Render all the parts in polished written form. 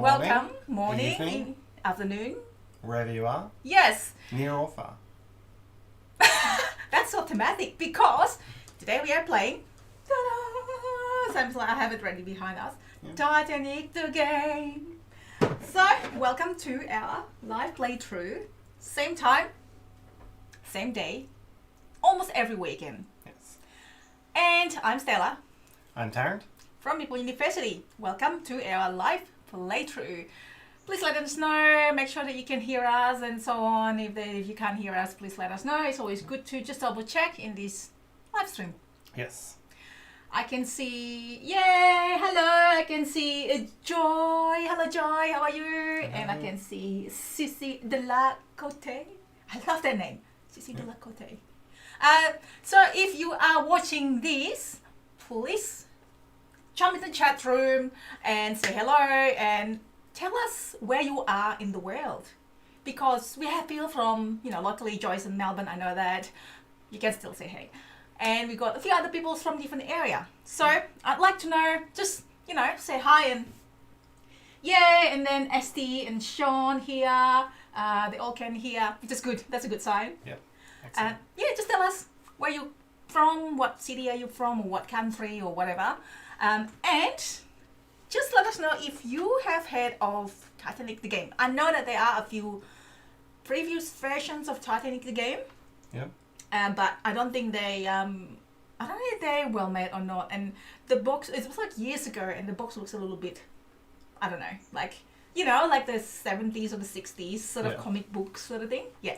Welcome, morning, evening, afternoon. wherever you are, Yes, near or far. that's so thematic because today we are playing. Ta-da! Sounds like I have it ready behind us. Yeah. Titanic The Game. So, welcome to our live playthrough. Same time, same day, almost every weekend. Yes. And I'm Stella I'm Tarrant. from Meeple University. Welcome to our live playthrough. Please let us know, make sure that you can hear us and so on. If you can't hear us, please let us know. It's always good to just double check in this live stream. Yes. I can see, yay, hello, I can see Joy. Hello Joy, how are you? Hello. And I can see Sissy de la Côte. I love that name, Sissy de la Côte. So if you are watching this, please jump into the chat room and say hello and tell us where you are in the world, because we have people from, locally Joy's in Melbourne, I know that. You can still say hey. And we got a few other people from different area. So I'd like to know, just, say hi and yay, and then ST and Sean here, they all can hear, which is good. That's a good sign. Yep. Excellent. Just tell us where you from, what city are you from, or what country, or whatever. And just let us know if you have heard of Titanic the Game. I know that there are a few previous versions of Titanic the Game. Yep. But I don't think they, I don't know if they're well made or not. And the box, it was like years ago, and the box looks a little bit, I don't know, like the 70s or the 60s sort of comic book sort of thing. Yeah.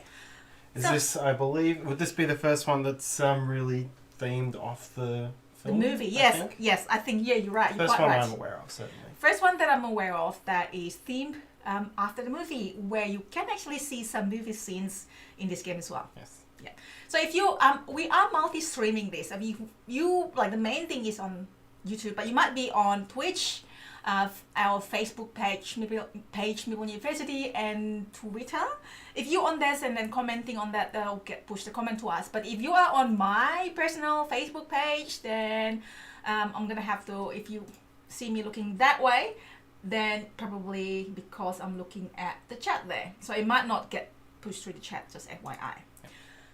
Is this, I believe, would this be the first one that's really themed off the The film? movie, yes, I think, yeah, you're right. You're First quite one right. I'm aware of, certainly. First one that I'm aware of that is themed after the movie, where you can actually see some movie scenes in this game as well. Yes. Yeah. So if you we are multi-streaming this. I mean, you like the main thing is on YouTube, but you might be on Twitch, our Facebook page, Meeple University, and Twitter. If you're on this and then commenting on that, they'll get pushed the comment to us. But if you are on my personal Facebook page, then I'm gonna have to. If you see me looking that way, then probably because I'm looking at the chat there, so it might not get pushed through the chat. Just FYI.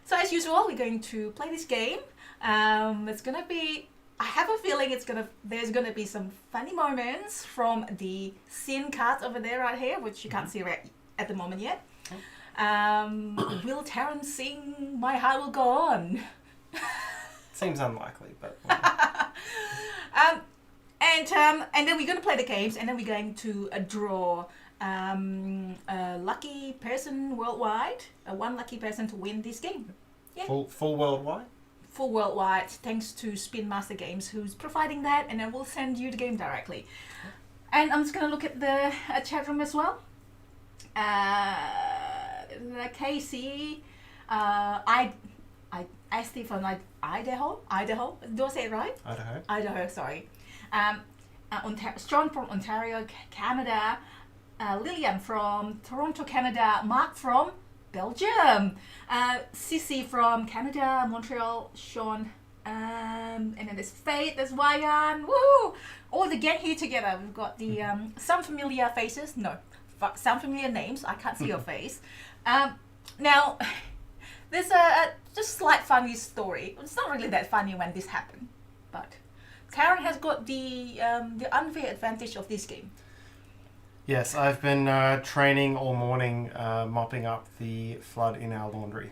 So as usual, we're going to play this game. It's gonna be, I have a feeling there's gonna be some funny moments from the scene cards over there right here, which you can't see right at the moment yet. Will Tarrant sing My Heart Will Go On? Seems unlikely, but... And then we're gonna play the games, and then we're going to draw a lucky person worldwide, one lucky person to win this game. Yeah. Full worldwide? Full worldwide, thanks to Spin Master Games, who's providing that, and then we'll send you the game directly. And I'm just gonna look at the chat room as well. Casey, AEST from Idaho. Do I say it right? Idaho, sorry. Sean from Ontario, Canada. Lillian from Toronto, Canada. Mark from Belgium. Sissy from Canada, Montreal. Sean. And then there's Faith, there's Wayan. Woo! All the gang here together. We've got the some familiar faces. No, some familiar names. I can't see your face. Now, there's a just slight funny story. It's not really that funny when this happened, but Tarrant has got the unfair advantage of this game. Yes, I've been training all morning, mopping up the flood in our laundry.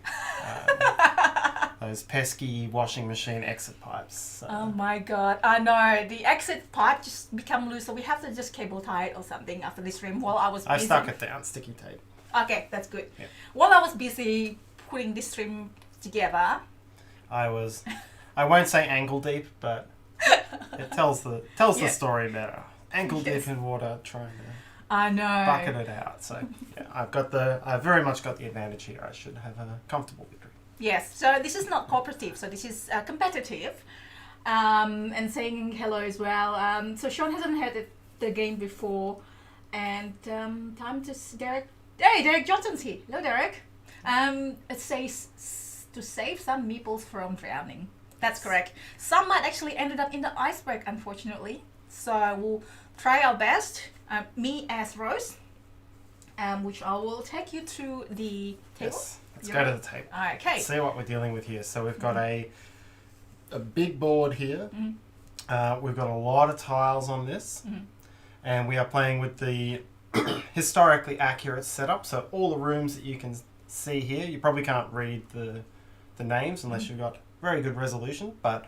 Those pesky washing machine exit pipes. Oh my god, I know. The exit pipe just become loose, so we have to just cable tie it or something after this stream while I was busy. I stuck it down, sticky tape. Okay, that's good. Yeah. While I was busy putting this stream together... I won't say ankle deep, but it tells the story better. Ankle deep in water, trying to... I know. Bucket it out. So yeah, I've very much got the advantage here. I should have a comfortable victory. Yes. So this is not cooperative. So this is competitive. And saying hello as well. So Sean hasn't heard the game before, and time to Derek. Hey, Derek Johnson's here. Hello, Derek. It says to save some meeples from drowning. That's correct. Some might actually ended up in the iceberg, unfortunately. So we'll try our best. Me as Rose, which I will take you to the table. Yes. Let's You go to ready? the table. Okay. See what we're dealing with here. So we've got a big board here. We've got a lot of tiles on this, and we are playing with the historically accurate setup. So all the rooms that you can see here, you probably can't read the names unless you've got very good resolution. But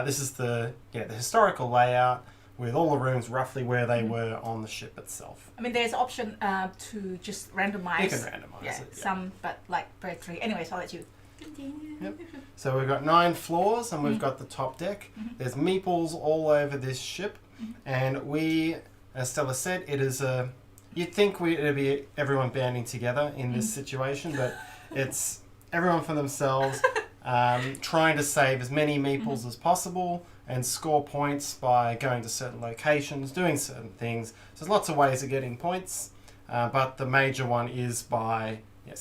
this is the historical layout with all the rooms roughly where they were on the ship itself. I mean, there's option to just randomize. You can randomize Yeah, it. Yeah. some, but like per 3. Anyways, I'll let you continue. Yep. So we've got 9 floors and we've got the top deck. There's meeples all over this ship, and we, as Stella said, it is a. You'd think it'd be everyone banding together in this situation, but it's everyone for themselves, trying to save as many meeples as possible and score points by going to certain locations, doing certain things. So there's lots of ways of getting points, but the major one is by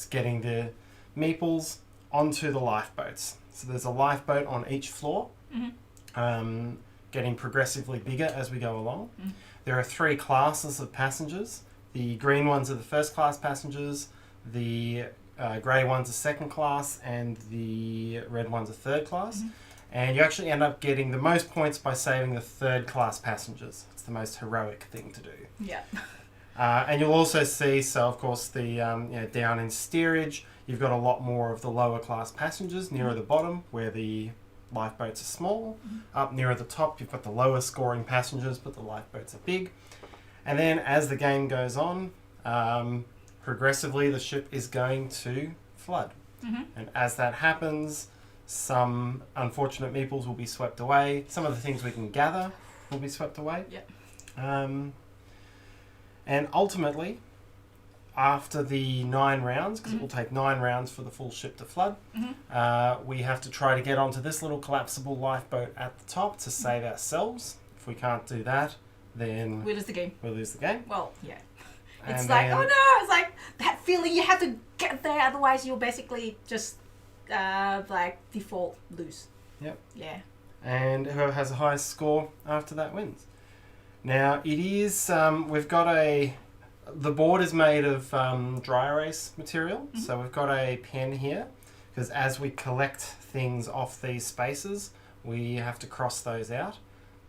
getting the meeples onto the lifeboats. So there's a lifeboat on each floor, getting progressively bigger as we go along. There are 3 classes of passengers. The green ones are the first class passengers, the grey ones are second class, and the red ones are third class. And you actually end up getting the most points by saving the third class passengers. It's the most heroic thing to do. Yeah. And you'll also see, so of course, the down in steerage, you've got a lot more of the lower class passengers nearer the bottom where the lifeboats are small. Up nearer the top, you've got the lower scoring passengers, but the lifeboats are big. And then as the game goes on, progressively the ship is going to flood. And as that happens, some unfortunate meeples will be swept away. Some of the things we can gather will be swept away. Yep. And ultimately, after the 9 rounds, because it will take 9 rounds for the full ship to flood, we have to try to get onto this little collapsible lifeboat at the top to save ourselves. If we can't do that, then We lose the game. we'll lose the game. Well, yeah. And It's like, then- oh no, it's like that feeling you have to get there, otherwise you'll basically just like default lose. Yep. Yeah. And whoever has the highest score after that wins. Now it is, we've got the board is made of dry erase material, so we've got a pen here, because as we collect things off these spaces, we have to cross those out.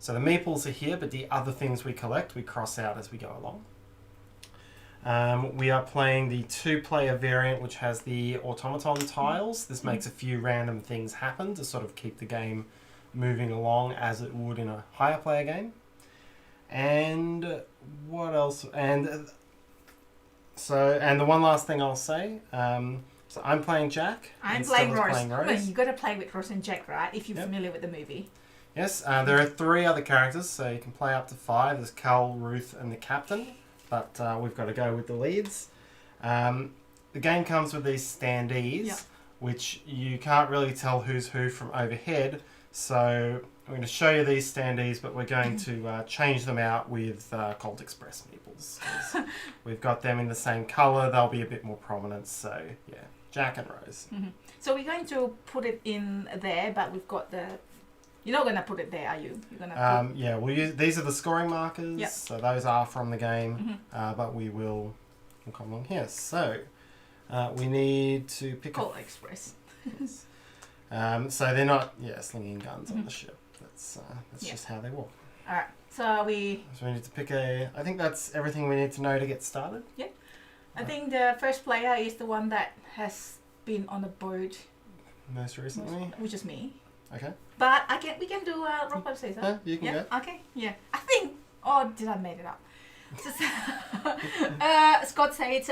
So the meeples are here, but the other things we collect, we cross out as we go along. We are playing the 2-player variant, which has the automaton tiles. This makes a few random things happen to sort of keep the game moving along as it would in a higher player game. And what else? And the one last thing I'll say. So I'm playing Jack. I'm and playing Stella's Rose. playing I mean, you got to play with Rose and Jack, right? If you're Yep. familiar with the movie. Yes, there are 3 other characters, so you can play up to 5. There's Cal, Ruth, and the captain, but we've got to go with the leads. The game comes with these standees, Yep. which you can't really tell who's who from overhead, so I'm going to show you these standees, but we're going to change them out with Colt Express meeples. 'Cause we've got them in the same colour, they'll be a bit more prominent, so yeah, Jack and Rose. So we're going to put it in there, but we've got the... You're not going to put it there, are you? You're going to Yeah, we'll use, these are the scoring markers, Yep. so those are from the game, but we'll come along here. So we need to pick Colt Express. so they're not slinging guns on the ship. That's Yeah. just how they walk. All right. So we need to pick I think that's everything we need to know to get started. I think the first player is the one that has been on the boat, Most recently. which is me. Okay. But we can do rock paper scissors. Yeah, you can Yeah. go. Okay. Yeah. I think. Oh, did I made it up? Scott said it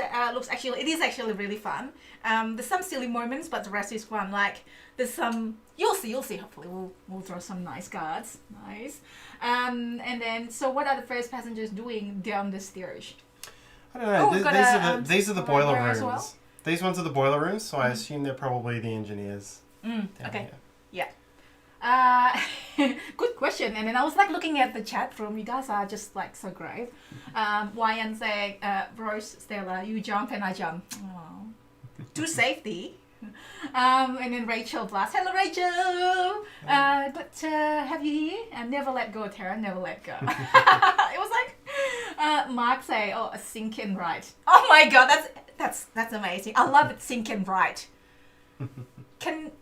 is actually really fun. There's some silly moments, but the rest is fun. Like there's some you'll see. Hopefully we'll draw some nice cards. Nice. And then so what are the first passengers doing down the steerage? I don't know. Oh, we've got These are the a boiler radar as rooms. well? These ones are the boiler rooms, so I assume they're probably the engineers. down Okay. here. Good question. And then I was like looking at the chat room. You guys are just like so great. Wyan saying, Rose, Stella, you jump and I jump. Aww. To safety. And then Rachel Blast. Hello, Rachel. But have you here? Never let go, Tara. Never let go. It was like Mark say, "Oh, a sink and right." Oh my God, that's amazing. I love it. Sink and right. Can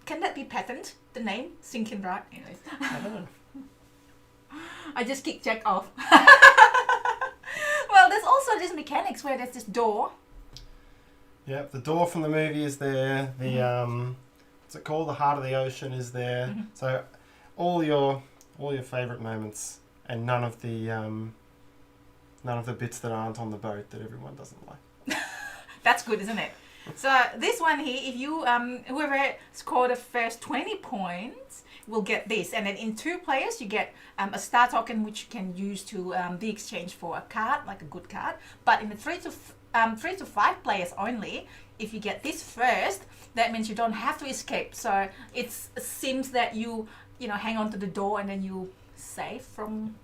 that be patent? The name Sink and right. Anyways, I don't know. I just kicked Jack off. Well, there's also this mechanics where there's this door. Yeah, the door from the movie is there. The what's it called? The Heart of the Ocean is there. Mm-hmm. So all your favourite moments, and none of the bits that aren't on the boat that everyone doesn't like. That's good, isn't it? So this one here, if you whoever scored the first 20 points will get this, and then in 2 players you get a star token which you can use to be exchanged for a card, like a good card. But in the 3 to 5 players only, if you get this first, that means you don't have to escape. So it seems that you hang on to the door and then you save from.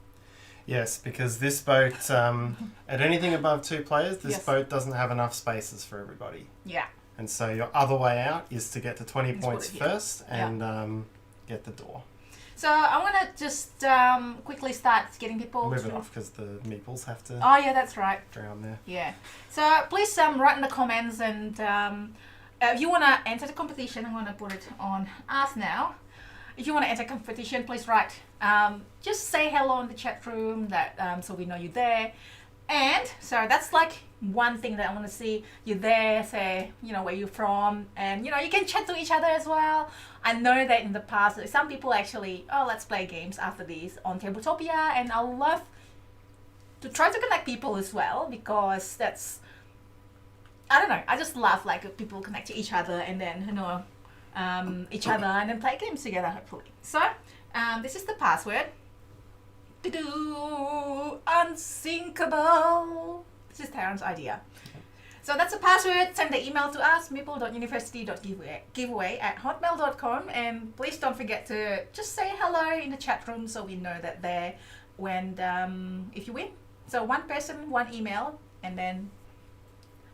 Yes, because this boat, at anything above 2 players, this Yes. boat doesn't have enough spaces for everybody. Yeah. And so your other way out is to get to 20 Let's points put it here. first and get the door. So I'm gonna just quickly start getting people. Move it off because the meeples have to Oh yeah, that's right. drown there. Yeah. So please write in the comments, and if you want to enter the competition, I'm going to put it on us now. If you want to enter competition, please write. Just say hello in the chat room that so we know you're there. And so that's like one thing that I want to see. You're there, say where you're from, and you can chat to each other as well. I know that in the past some people actually let's play games after this on Tabletopia, and I love to try to connect people as well, because that's, I don't know, I just love like people connect to each other and then each other and then play games together, hopefully. So this is the password. Unsinkable. This is Tarrant's idea. So that's the password. Send the email to us, meeple.university.giveaway@hotmail.com, and please don't forget to just say hello in the chat room so we know that they're when if you win. So 1 person, 1 email, and then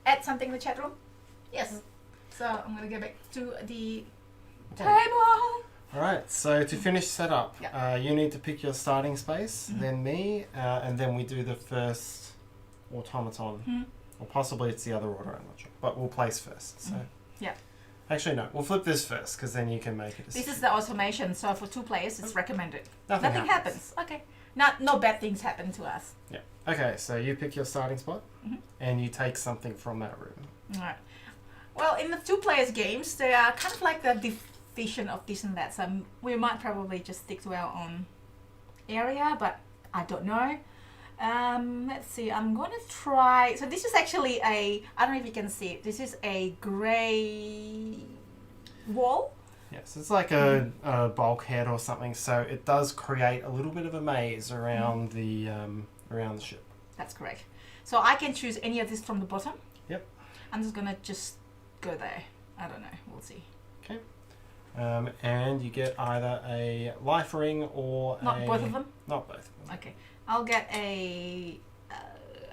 add something in the chat room. Yes. So I'm gonna get back to the table. Alright, so to finish setup, Yeah. you need to pick your starting space, then me, and then we do the first automaton. Or possibly it's the other order, I'm not sure. But we'll place first. So. Yeah. Actually, no, we'll flip this first because then you can make it. This is the automation, so for 2 players it's recommended. Nothing happens. Okay. No bad things happen to us. Yeah. Okay, so you pick your starting spot and you take something from that room. Alright. Well, in the 2 players games, they are kind of like the division of this and that. So we might probably just stick to our own area, but I don't know. Let's see. I'm gonna try. So this is actually I don't know if you can see it. This is a grey wall. Yes, it's like a bulkhead or something. So it does create a little bit of a maze around the ship. That's correct. So I can choose any of this from the bottom. Yep. I'm just gonna go there. I don't know. We'll see. Okay. And you get either a life ring or Not both of them. Not both of them. Okay. I'll get a.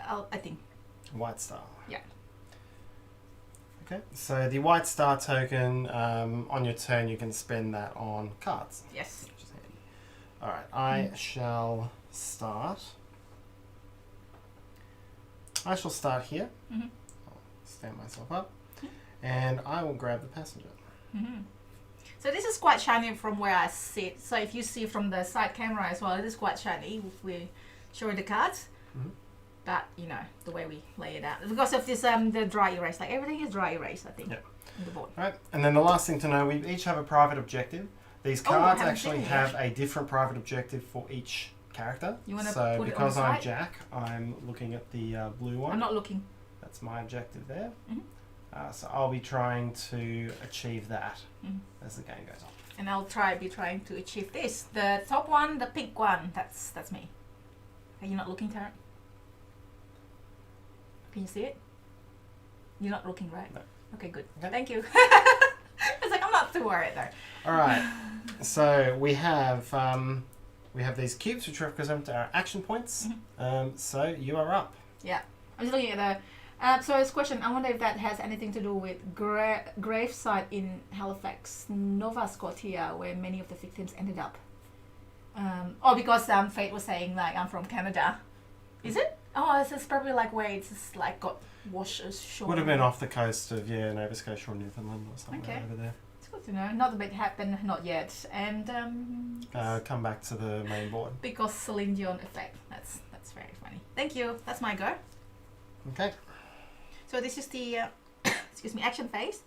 I think. White star. Yeah. Okay. So the white star token on your turn, you can spend that on cards. Yes. Which is handy. All right. I shall start. I shall start here. Mm-hmm. I'll stand myself up, and I will grab the passenger. Mm-hmm. So this is quite shiny from where I sit. So if you see from the side camera as well, it is quite shiny if we show the cards. But the way we lay it out, because of this the dry erase, like everything is dry erase, I think. Yep. On the board. Right, and then the last thing to know, we each have a private objective. These cards haven't actually seen it have a different private objective for each character. You want to So put because it on the I'm side? Jack, I'm looking at the blue one. I'm not looking. That's my objective there. Mhm. So I'll be trying to achieve that as the game goes on. And I'll be trying to achieve this. The top one, the pink one, that's me. Are you not looking, Tarrant? Can you see it? You're not looking, right? No. Okay, good. Okay. Thank you. It's like I'm not too worried though. All right. So we have these cubes which represent our action points. So you are up. Yeah. I'm just looking at So this question, I wonder if that has anything to do with gravesite in Halifax, Nova Scotia, where many of the victims ended up. Or because Faith was saying like I'm from Canada. Is it? Oh, it's probably like where it's just like got washed ashore. Would have been off the coast of Nova Scotia or Newfoundland or somewhere Okay. over there. It's good to know. Not that it happened, not yet. And Come back to the main board. because Celine Dion effect. That's very funny. Thank you. That's my go. Okay. So this is the excuse me, action phase.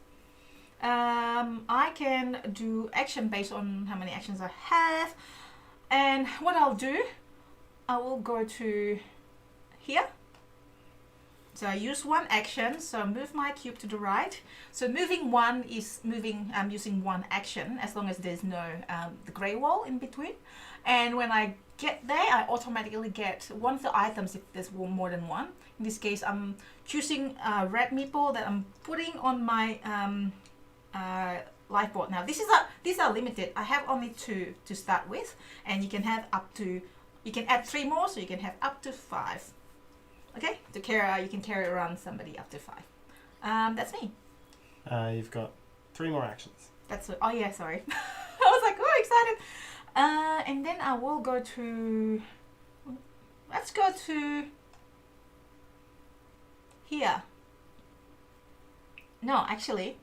I can do action based on how many actions I have, and what I'll do, I will go to here. So I use one action, so move my cube to the right. So moving one is moving, I'm using one action as long as there's no the grey wall in between. And when I get there, I automatically get one of the items if there's more than one. In this case, I'm choosing red meeple that I'm putting on my lifeboard. Now these are limited. I have only 2 to start with, and you can have up to, you can add 3 more, so you can have up to 5. Okay, to carry, you can carry around somebody up to 5. That's me. You've got 3 more actions. That's what, oh yeah, sorry. I was like, oh, excited. And then I will go to, let's go to here. No, actually,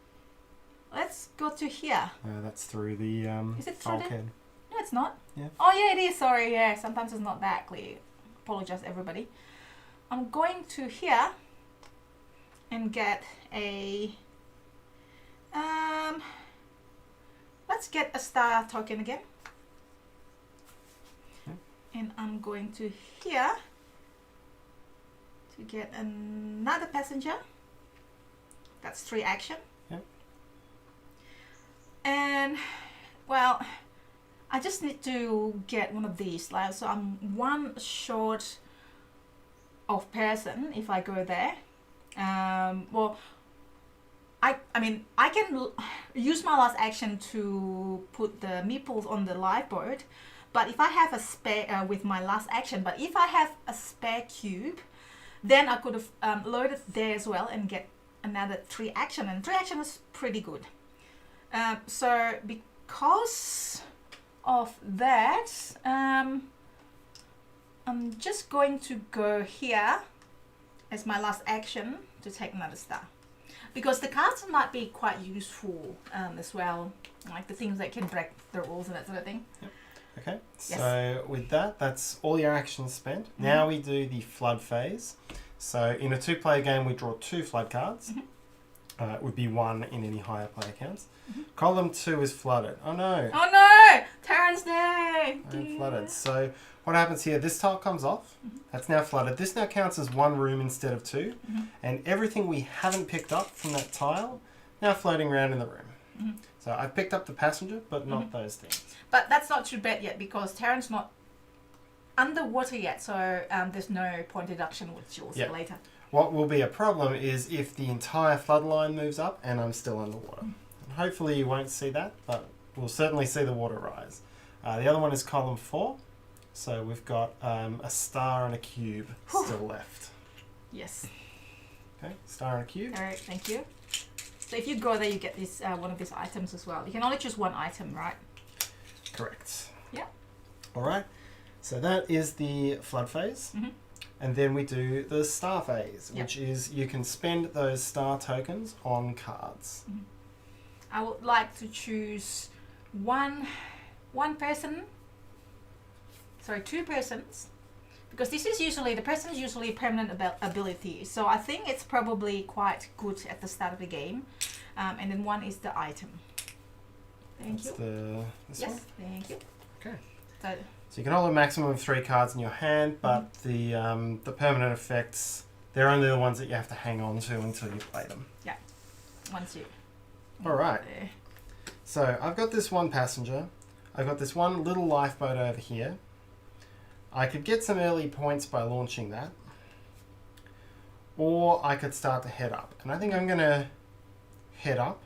let's go to here. That's through the Is it through bulkhead. No, it's not. Yeah. Oh yeah, it is, sorry, yeah, sometimes it's not that clear. Apologize, everybody. I'm going to here and get a let's get a star token again. Okay. And I'm going to here to get another passenger. That's 3 action. Yep. And well, I just need to get one of these, like, so I'm one short of person if I go there. Well, I mean I can use my last action to put the meeples on the lifeboat, but if I have a spare with my last action, but if I have a spare cube, then I could have loaded there as well and get another 3 action, and 3 action is pretty good. So because of that, I'm just going to go here as my last action to take another star, because the cards might be quite useful as well, like the things that can break the rules and that sort of thing. Yep. Okay, Yes. so with that, that's all your actions spent. Now we do the flood phase. So in a 2-player game, we draw 2 flood cards. It would be 1 in any higher player counts. Column 2 is flooded. Oh no! Oh no! Tarrant's there! I'm flooded. So what happens here, this tile comes off. That's now flooded. This now counts as 1 room instead of 2. And everything we haven't picked up from that tile, now floating around in the room. So I've picked up the passenger, but not those things. But that's not too bad yet, because Tarrant's not underwater yet, so there's no point deduction, which you'll see later. What will be a problem is if the entire flood line moves up and I'm still underwater. And hopefully you won't see that, but we'll certainly see the water rise. The other one is column 4. So we've got a star and a cube still left. Yes. Okay, star and a cube. Alright, thank you. So if you go there, you get this one of these items as well. You can only choose 1 item, right? Correct. Yeah. Alright, so that is the flood phase. And then we do the star phase, which is you can spend those star tokens on cards. I would like to choose one person, sorry, 2 persons, because this is usually, the person is usually permanent ability, so I think it's probably quite good at the start of the game. And then 1 is the item. Thank you. This one? Thank you. Okay. So you can hold a maximum of 3 cards in your hand, but the permanent effects, they're only the ones that you have to hang on to until you play them. yeah, once you. Alright. There. So I've got this 1 passenger. I've got this 1 little lifeboat over here. I could get some early points by launching that. Or I could start to head up. And I think I'm going to head up,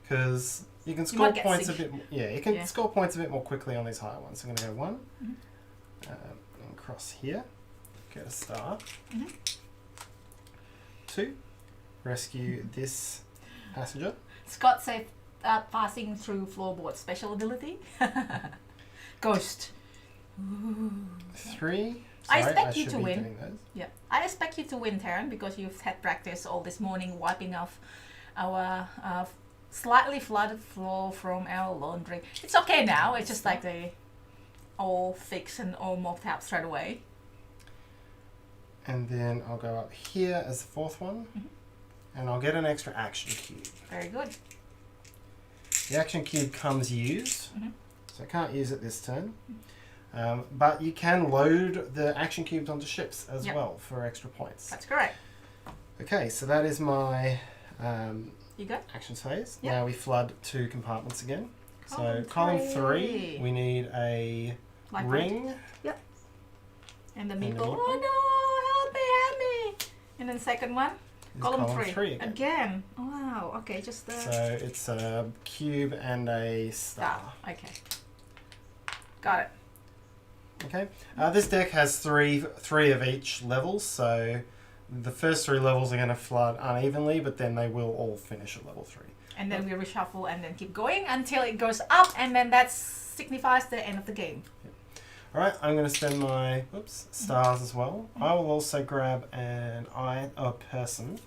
because you can score points a bit. You can score points a bit more quickly on these higher ones. So I'm going to go 1, and cross here, get a star. to rescue this passenger. Scott said passing through floorboard special ability. Ghost. Ooh. 3. I Sorry, expect you should to be win. doing those. Yeah, I expect you to win, Tarrant, because you've had practice all this morning wiping off our slightly flooded floor from our laundry. It's okay now. It's just like they all fixed and all mopped up straight away. And then I'll go up here as the fourth one, and I'll get an extra action cube. Very good. The action cube comes used, so I can't use it this turn. But you can load the action cubes onto ships as well for extra points. That's correct. Okay, so that is my You go. action phase. Yep. Now we flood 2 compartments again. Column So column three. 3, we need a Like ring. Yep. And the And the Meeple. Meeple. Oh no, help me. And then second one. Is Column column 3. three again. Wow. Okay, just the So it's a cube and a star. Okay. Got it. Okay. This deck has three of each level, so the first 3 levels are going to flood unevenly, but then they will all finish at level 3. And then we reshuffle and then keep going until it goes up, and then that signifies the end of the game. Alright, I'm going to spend my stars as well. I will also grab a person,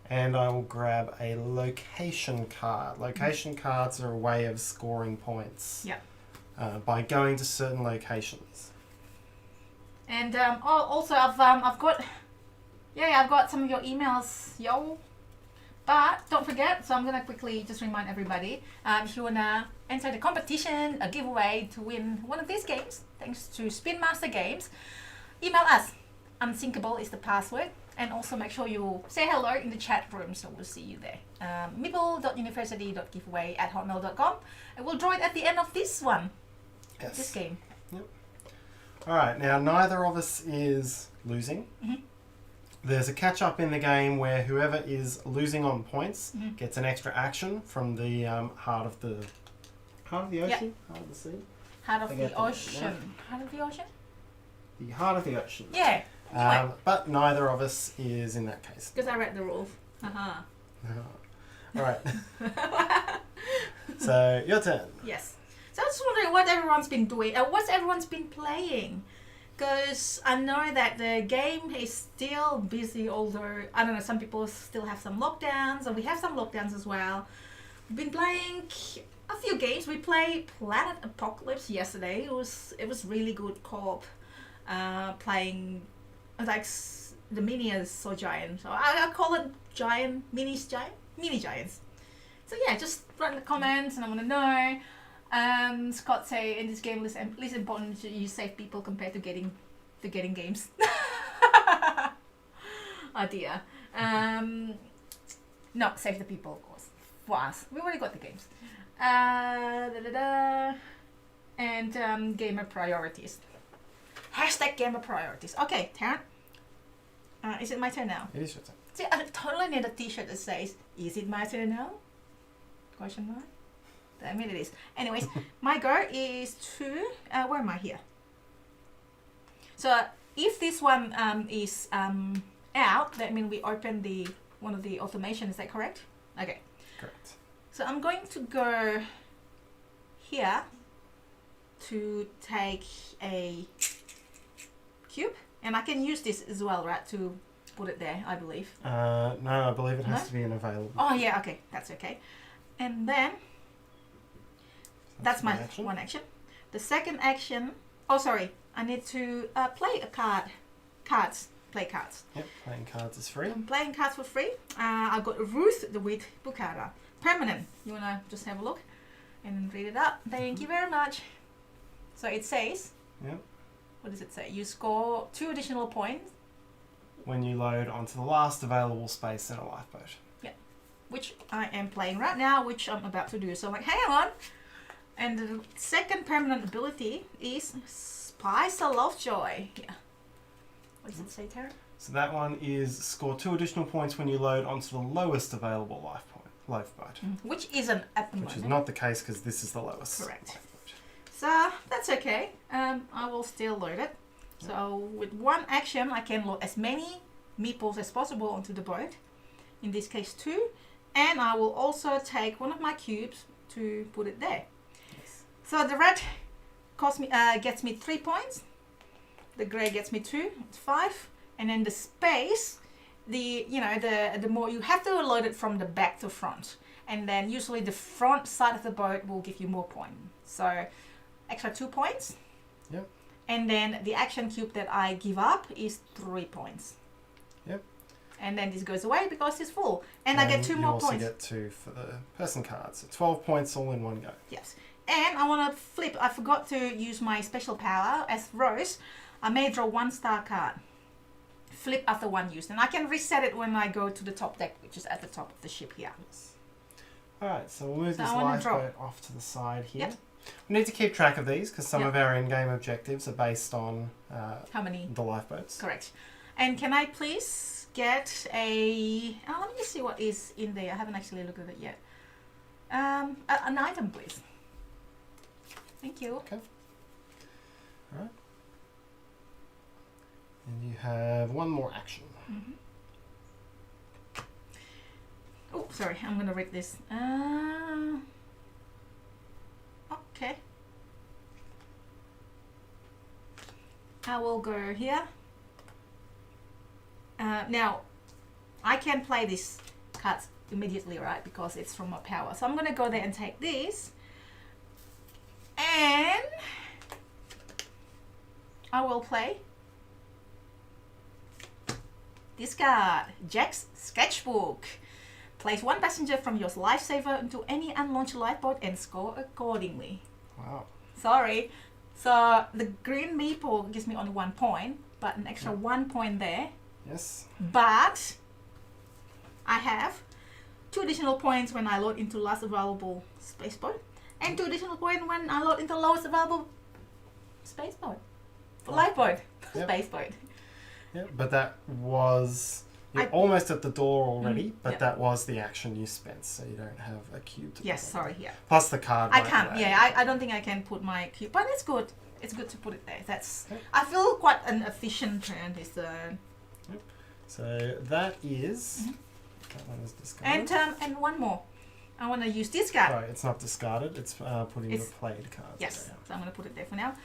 and I will grab a location card. Location cards are a way of scoring points. Yeah. By going to certain locations. And also I've got I've got some of your emails, yo. But don't forget, so I'm gonna quickly just remind everybody, if you wanna enter the competition, a giveaway to win one of these games, thanks to Spin Master Games, email us. Unsinkable is the password, and also make sure you say hello in the chat room, so we'll see you there. meeple.university.giveaway@hotmail.com, and we'll draw it at the end of this one. Yes. This game. Yep. Alright, now neither of us is losing. There's a catch up in the game where whoever is losing on points gets an extra action from the heart of the ocean? Heart of the sea? Heart of I the get that, ocean. Heart of the ocean? The heart of the ocean. Yeah. Anyway. But neither of us is in that case. Because I read the rules. Haha. Alright. So, your turn. Yes. So I was wondering what everyone's been doing, what everyone's been playing. Because I know that the game is still busy, although, I don't know, some people still have some lockdowns, and we have some lockdowns as well. We've been playing a few games. We played Planet Apocalypse yesterday. It was really good co-op. Playing, like, the mini is so giant. So I call it giant, mini giants. So yeah, just write in the comments and I want to know. Scott say in this game it's least important to use safe people compared to getting games. Oh dear. No, save the people of course. For us. We already got the games. And gamer priorities. Hashtag gamer priorities. Okay, Tarrant. Is it my turn now? It is your turn. See, I totally need a t-shirt that says, "Is it my turn now?" Question mark. I mean it is. Anyways, my goal is to where am I here? So if this one is out, that means we open the one of the automation. Is that correct? Okay. Correct. So I'm going to go here to take a cube, and I can use this as well, right? To put it there, I believe. No, I believe it has to be an available. Oh yeah, okay, that's okay. And then that's my one action. The second action. Oh, sorry. I need to play a card. Play cards. Yep, playing cards is free. I'm playing cards for free. I've got Ruth the Wheat Bucata. Permanent. You wanna just have a look and read it up. Thank you very much. So it says. Yep. What does it say? You score 2 additional points when you load onto the last available space in a lifeboat. Yeah, which I am playing right now, which I'm about to do. So I'm like, hang on. And the second permanent ability is Spice of Lovejoy. Yeah. What does it say, Tara? So that one is score 2 additional points when you load onto the lowest available lifeboat. Which isn't at the moment. Which is not the case because this is the lowest. Correct. Lifeboat. So that's okay. I will still load it. So with one action, I can load as many meeples as possible onto the boat. In this case 2. And I will also take one of my cubes to put it there. Yes. So the red gets me 3 points. The grey gets me 2. It's 5. And then the space, the more you have to load it from the back to front. And then usually the front side of the boat will give you more points. So extra 2 points. Yep. And then the action cube that I give up is 3 points. Yep. And then this goes away because it's full. And I get 2 more points. You also get 2 for the person cards. So 12 points all in one go. Yes. And I want to flip. I forgot to use my special power as Rose. I may draw 1 star card. Flip after 1 use. And I can reset it when I go to the top deck, which is at the top of the ship here. Yes. Alright, so we'll move this I wanna lifeboat off to the side here. Yep. We need to keep track of these because some Yep. of our in-game objectives are based on How many? the lifeboats. Correct. And can I please get a... let me just see what is in there. I haven't actually looked at it yet. An item, please. Thank you. Okay. Alright. And you have 1 more action. Mm-hmm. Oh, sorry. I'm going to read this. Okay. I will go here. Now, I can play this card immediately, right? Because it's from my power. So I'm going to go there and take this. And I will play this card, Jack's Sketchbook. Place 1 passenger from your lifesaver into any unlaunched lifeboat and score accordingly. Wow. Sorry. So the green meeple gives me only 1 point, but an extra 1 point there. Yes. But I have 2 additional points when I load into last available spaceboat, and 2 additional points when I load into lowest available spaceboat. Lifeboat. Yep. Spaceboat. Yeah, but that was... You're almost at the door already, but yeah. that was the action you spent, so you don't have a cube to Yes, put sorry, on. yeah. Plus the card. I right can't, away. yeah, I don't think I can put my cube, but it's good. It's good to put it there. That's, Okay. I feel quite an efficient turn this turn. So that is... That one is discarded. And one more. I want to use this card. Sorry, it's not discarded, it's putting the It's- played cards. Yes, there. so I'm going to put it there for now.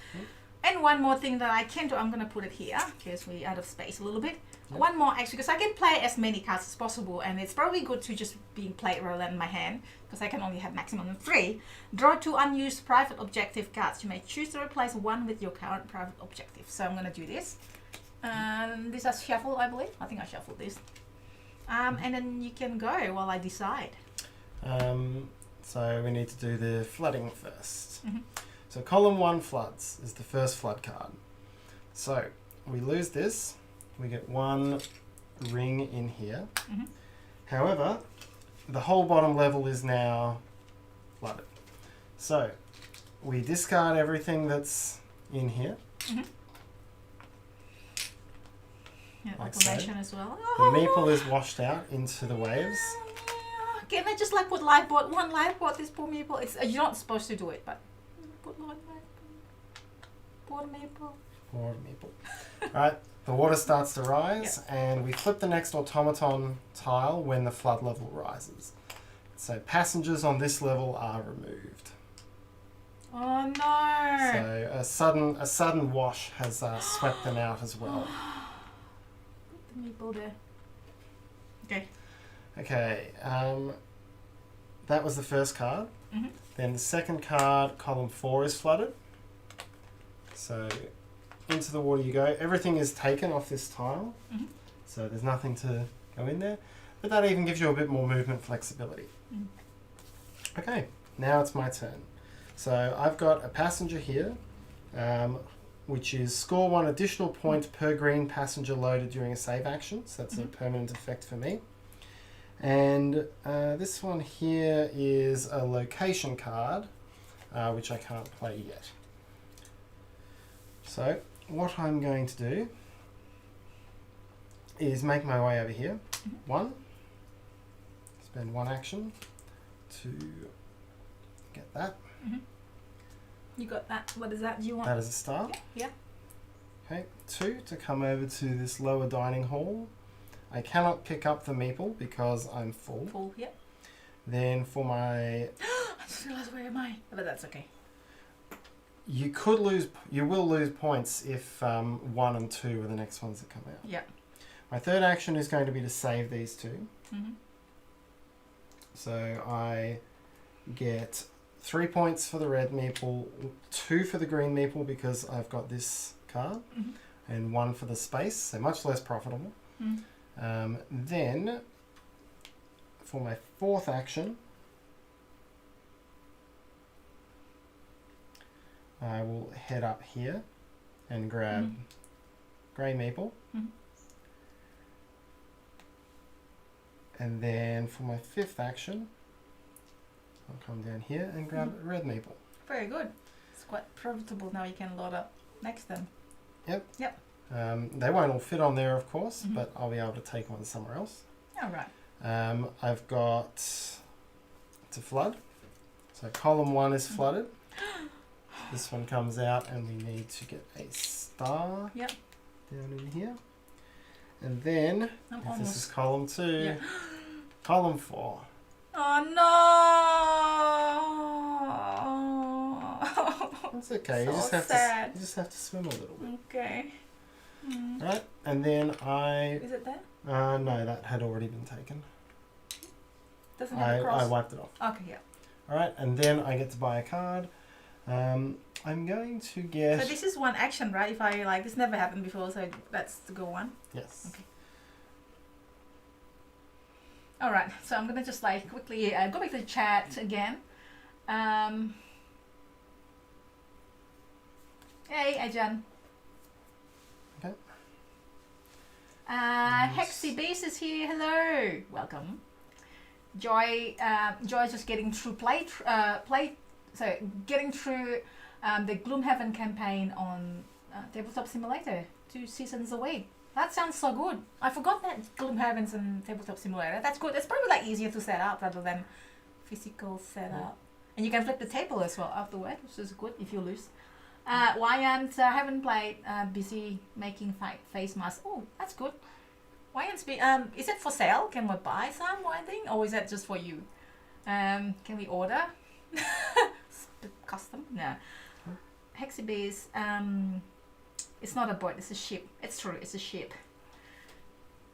And one more thing that I can do, I'm going to put it here, because we're out of space a little bit. Yep. One more actually, because I can play as many cards as possible, and it's probably good to just being played rather than in my hand, because I can only have maximum of 3. Draw 2 unused private objective cards. You may choose to replace 1 with your current private objective. So I'm going to do this. This is shuffle, I believe. I think I shuffled this. And then you can go while I decide. So we need to do the flooding first. Mm-hmm. So column 1 floods is the first flood card. So we lose this, we get 1 ring in here. Mm-hmm. However, the whole bottom level is now flooded. So we discard everything that's in here. Mm-hmm. Yeah, Like automation as well. The meeple is washed out into the waves. Can I just like put lifeboat, 1 lifeboat, this poor meeple? It's you're not supposed to do it, but put lifeboat. Poor meeple. Poor meeple. Alright, the water starts to rise and we flip the next automaton tile when the flood level rises. So passengers on this level are removed. Oh no! So a sudden wash has swept them out as well. Put the meeple there. Okay. Okay, that was the first card. Mm-hmm. Then the second card, column 4, is flooded. So into the water you go. Everything is taken off this tile, so there's nothing to go in there. But that even gives you a bit more movement flexibility. Mm. Okay, now it's my turn. So I've got a passenger here, which is score 1 additional point per green passenger loaded during a save action. So that's a permanent effect for me. And this one here is a location card, which I can't play yet. So what I'm going to do is make my way over here. 1, spend 1 action to get that. You got that. What is that? Do you want? That is a start. Yeah. Okay, 2 to come over to this lower dining hall I cannot pick up the meeple because I'm full. Full, yep. Then for my... I just realised where am I? But that's okay. You will lose points if 1 and 2 are the next ones that come out. Yeah. My third action is going to be to save these two. Mm-hmm. So I get 3 points for the red meeple, 2 for the green meeple because I've got this card, and 1 for the space, so much less profitable. Then for my fourth action, I will head up here and grab grey maple. And then for my fifth action, I'll come down here and grab red maple. Very good. It's quite profitable now. You can load up next then. Yep. Yep. They won't all fit on there, of course, but I'll be able to take one somewhere else. All right. I've got to flood. So column 1 is flooded. This one comes out and we need to get a star down in here. And then, if this is column 2, column 4. Oh no! That's okay. So you just have to swim a little bit. Okay. Right, and then Is it there? no, that had already been taken. Doesn't have a cross. I wiped it off. Okay, yeah. All right, and then I get to buy a card. I'm going to get... So this is one action, right? If I like, this never happened before, so that's the go one. Yes. Okay. All right, so I'm gonna just like quickly go back to the chat again. Hey, Ajan. Okay. Hexy Beast is here. Hello, welcome. Joy's just getting through getting through the Gloomhaven campaign on Tabletop Simulator 2 seasons away. That sounds so good. I forgot that Gloomhaven's and Tabletop Simulator. That's good. It's probably like easier to set up rather than physical setup. And you can flip the table as well afterward, which is good if you lose. Wyant, haven't played. Busy making face masks. Oh, that's good. Wyant's is it for sale? Can we buy some, I think? Or is that just for you? Can we order? Custom? No. Hexibees, it's not a boat, it's a ship. It's true, it's a ship.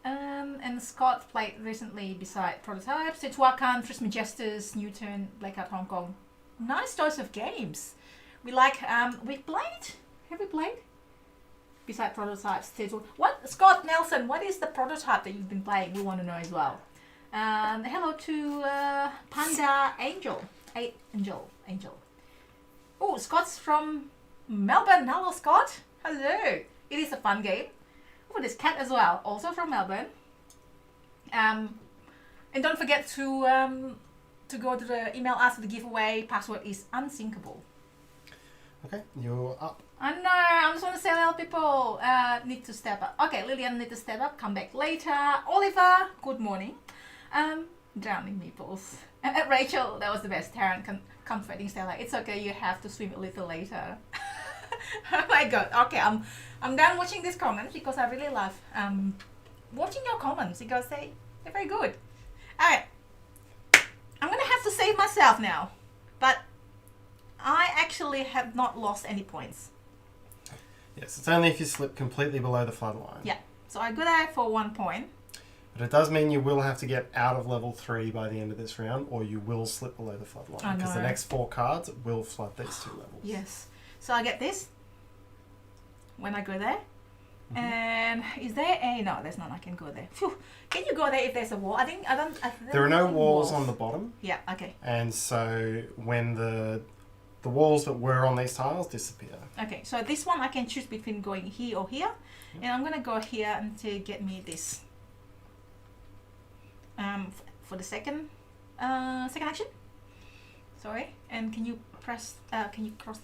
And Scott played recently beside Prototypes, Tetuacan, Trismegistus, Newton, Blackout Hong Kong. Nice choice of games. We like, we played? Have we played? Beside Prototypes, what? Scott Nelson, what is the prototype that you've been playing? We want to know as well. Hello to Panda Angel. Angel. Oh, Scott's from Melbourne. Hello, Scott. Hello. It is a fun game. Oh, there's Cat as well, also from Melbourne. And don't forget to go to the email after the giveaway. Password is unsinkable. Okay, you're up. I know. I just want to say hello, people. Need to step up. Okay, Lillian need to step up. Come back later. Oliver, good morning. Drowning meeples. Rachel, that was the best. Tarrant comforting Stella. It's okay. You have to swim a little later. Oh my god. Okay, I'm done watching these comments because I really love watching your comments because they're very good. Alright. I'm gonna have to save myself now. But I actually have not lost any points. Yes, it's only if you slip completely below the flood line. Yeah. So I go there for 1 point. But it does mean you will have to get out of level 3 by the end of this round, or you will slip below the flood line. Because the next 4 cards will flood these 2 levels. Yes. So I get this when I go there. And is there a... No, there's none. I can go there. Phew. Can you go there if there's a wall? I think there are no walls on the bottom. Yeah, okay. And so when the walls that were on these tiles disappear. Okay, so this one I can choose between going here or here. Yep. And I'm going to go here until get me this. For the second action. Sorry. And can you press? Can you cross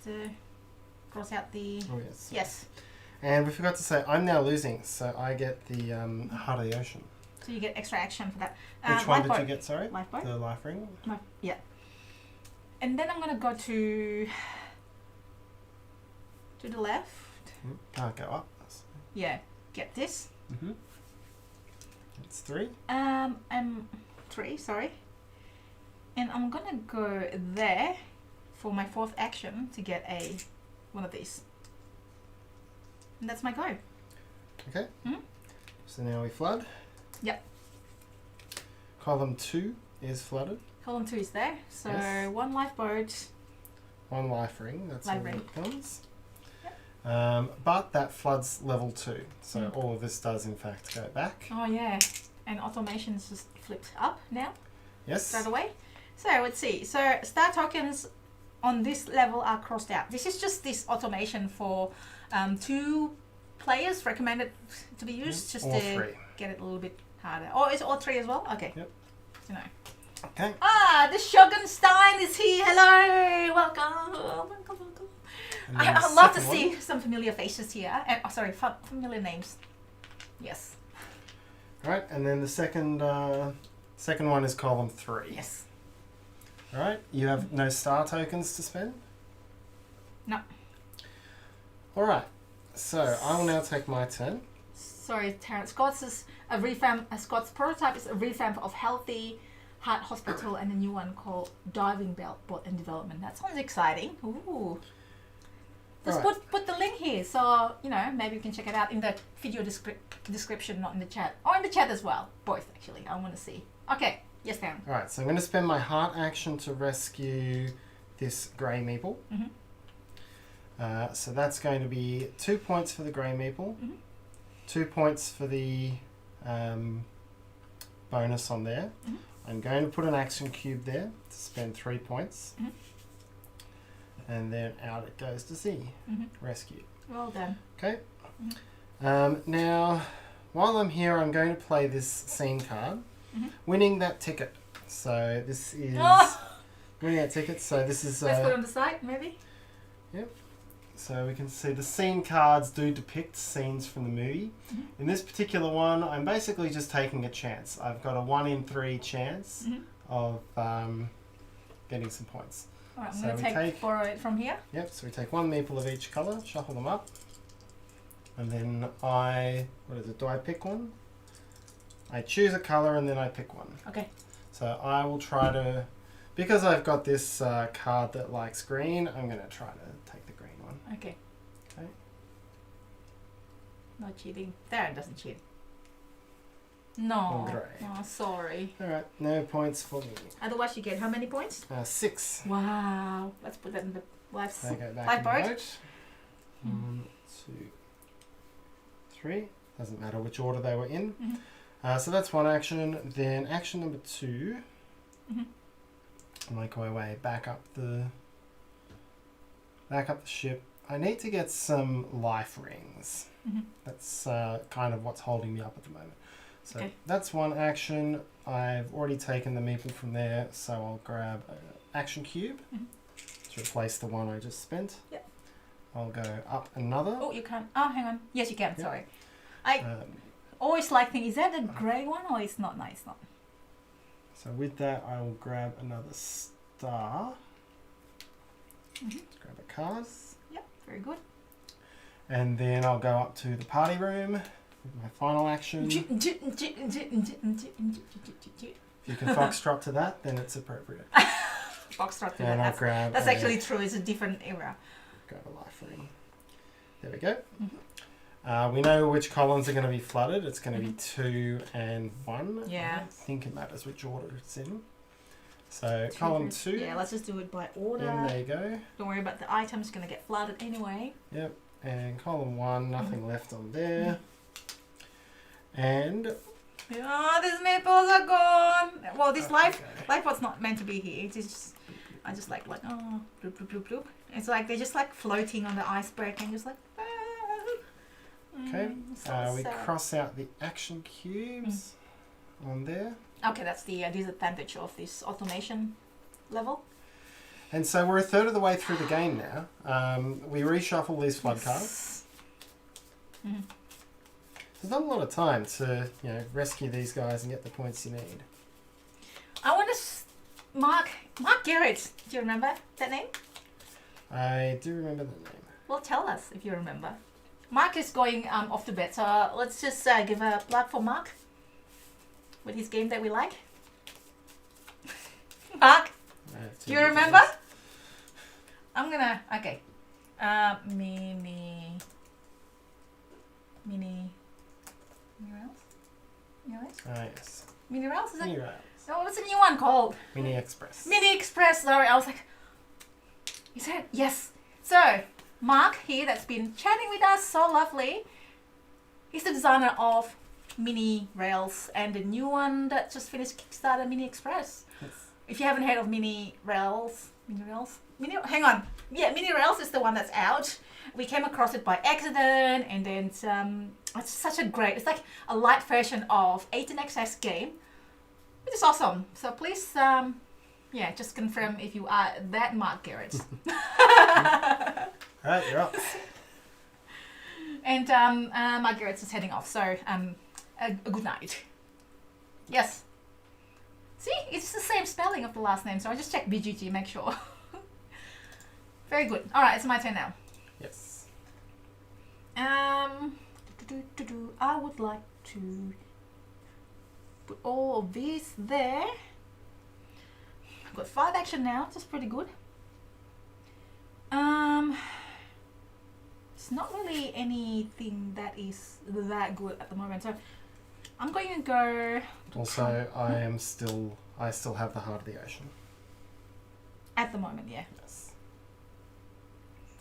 out the? Oh yes. Yes. And we forgot to say I'm now losing, so I get the Heart of the Ocean. So you get extra action for that. Which one did you get? Sorry. Lifeboat. The life ring. Yeah. And then I'm gonna go to the left. Can't go up. Yeah. Get this. It's 3. I'm 3, sorry. And I'm gonna go there for my 4th action to get one of these. And that's my go. Okay. Mhm. So now we flood. Yep. Column 2 is flooded. Column 2 is there. So Yes. 1 lifeboat. 1 life ring. That's Life all ring. it comes. But that floods level 2. So all of this does in fact go back. Oh yeah. And automation's just flipped up now. Yes. Straight away. So let's see. So star tokens on this level are crossed out. This is just this automation for 2 players recommended to be used, just Or to 3. get it a little bit harder. Oh, it's all 3 as well? Okay. Yep. You know. Okay. Ah, the Shogunstein is here. Hello. Welcome. Welcome. And then the I'd love to second see one. some familiar faces here. And, sorry, familiar names. Yes. Right, and then the second one is column 3. Yes. All right, you have no star tokens to spend? No. All right, so I will now take my turn. Sorry, Tarrant. Scott's is a revamp. Scott's prototype is a revamp of Healthy Heart Hospital and a new one called Diving Boat in development. That sounds exciting. Ooh. Just Right. put the link here, so you know maybe you can check it out in the video description, not in the chat, or in the chat as well. Both actually. I want to see. Okay. Yes, Tarrant. All right, so I'm going to spend my heart action to rescue this grey meeple. Mhm. So that's going to be 2 points for the grey meeple, Mhm. 2 points for the bonus on there. Mhm. I'm going to put an action cube there to spend 3 points. Mhm. And then out it goes to sea. Mhm. Rescue. Well done. Okay. Mhm. Now, while I'm here, I'm going to play this scene card. Mhm. Winning that ticket. So this is Oh! winning that ticket. So this is Let's put it on the side, maybe. so we can see the scene cards do depict scenes from the movie. Mhm. In this particular one, I'm basically just taking a chance. I've got a 1 in 3 chance Mhm. of getting some points. All right, I'm So gonna we borrow it from here. Yep. So we take 1 meeple of each colour, shuffle them up, and then what is it? Do I pick one? I choose a colour and then I pick one. Okay. So I will try to, because I've got this card that likes green, I'm going to try to take the green one. Okay. Okay. No cheating. Darren doesn't cheat. No. Grey. Oh, sorry. Alright, no points for me. Otherwise, you get how many points? 6. Wow. Let's put that in the life. So I go back Life in the boat? boat. 1, 2, 3. Doesn't matter which order they were in. Mhm. So that's one action. Then action number 2. Mhm. I make my way back up the ship. I need to get some life rings. Mhm. That's kind of what's holding me up at the moment. So Okay. that's one action. I've already taken the meeple from there, so I'll grab an action cube Mhm. to replace the one I just spent. Yep. I'll go up another. Oh, you can't. Oh, hang on. Yes, you can. Yeah. Sorry. I always like thinking, is that the grey one or it's not? No, it's not. So with that, I will grab another star. Mhm. Let's grab a card. Yep. Very good. And then I'll go up to the party room with my final action. If you can foxtrot to that, then it's appropriate. Foxtrot to And I'll that. grab That's a, actually true. It's a different era. grab a life ring. There we go. Mhm. We know which columns are going to be flooded. It's going to be 2 and 1. Yeah. I don't think it matters which order it's in. So column 2. Yeah, let's just do it by order. And there you go. Don't worry about the items. Going to get flooded anyway. Yep. And column 1, nothing left on there. And Oh, these maples are gone. Well, this life okay. was not meant to be here. It's just, I just like oh, bloop bloop bloop bloop. It's like they're just like floating on the iceberg and just like. Okay. So We sad. cross out the action cubes on there. Okay, that's the disadvantage of this automation level. And so we're a third of the way through the game now. We reshuffle these flood cards. Mhm. There's not a lot of time to rescue these guys and get the points you need. I want to Mark Garrett. Do you remember that name? I do remember the name. Well, tell us if you remember. Mark is going off to bed, so let's just give a plug for Mark. with his game that we like? Mark, I have two do you Meeples. remember? I'm gonna, okay. Mini rails? Mini rails? Ah, yes. Mini rails? Is it? Mini rails. Oh, what's the new one called? Mini Express. Mini Express, sorry. I was like, is it? Yes. So, Mark here that's been chatting with us, so lovely. He's the designer of Mini Rails and the new one that just finished Kickstarter, Mini Express. Yes. If you haven't heard of Mini Rails, hang on. Yeah, Mini Rails is the one that's out. We came across it by accident, and then it's such a great, it's like a light version of 18xx game, which is awesome. So please, yeah, just confirm if you are that Mark Garrett. Alright, you're up. And Mark Garrett's is heading off, so a good night. Yes. See, it's the same spelling of the last name, so I just checked BGG, make sure. Very good. All right, it's my turn now. Yes. I would like to put all of these there. I've got 5 action now, which is pretty good. It's not really anything that is that good at the moment, so I'm going to go. Also, I still have the Heart of the Ocean. At the moment, yeah. Yes.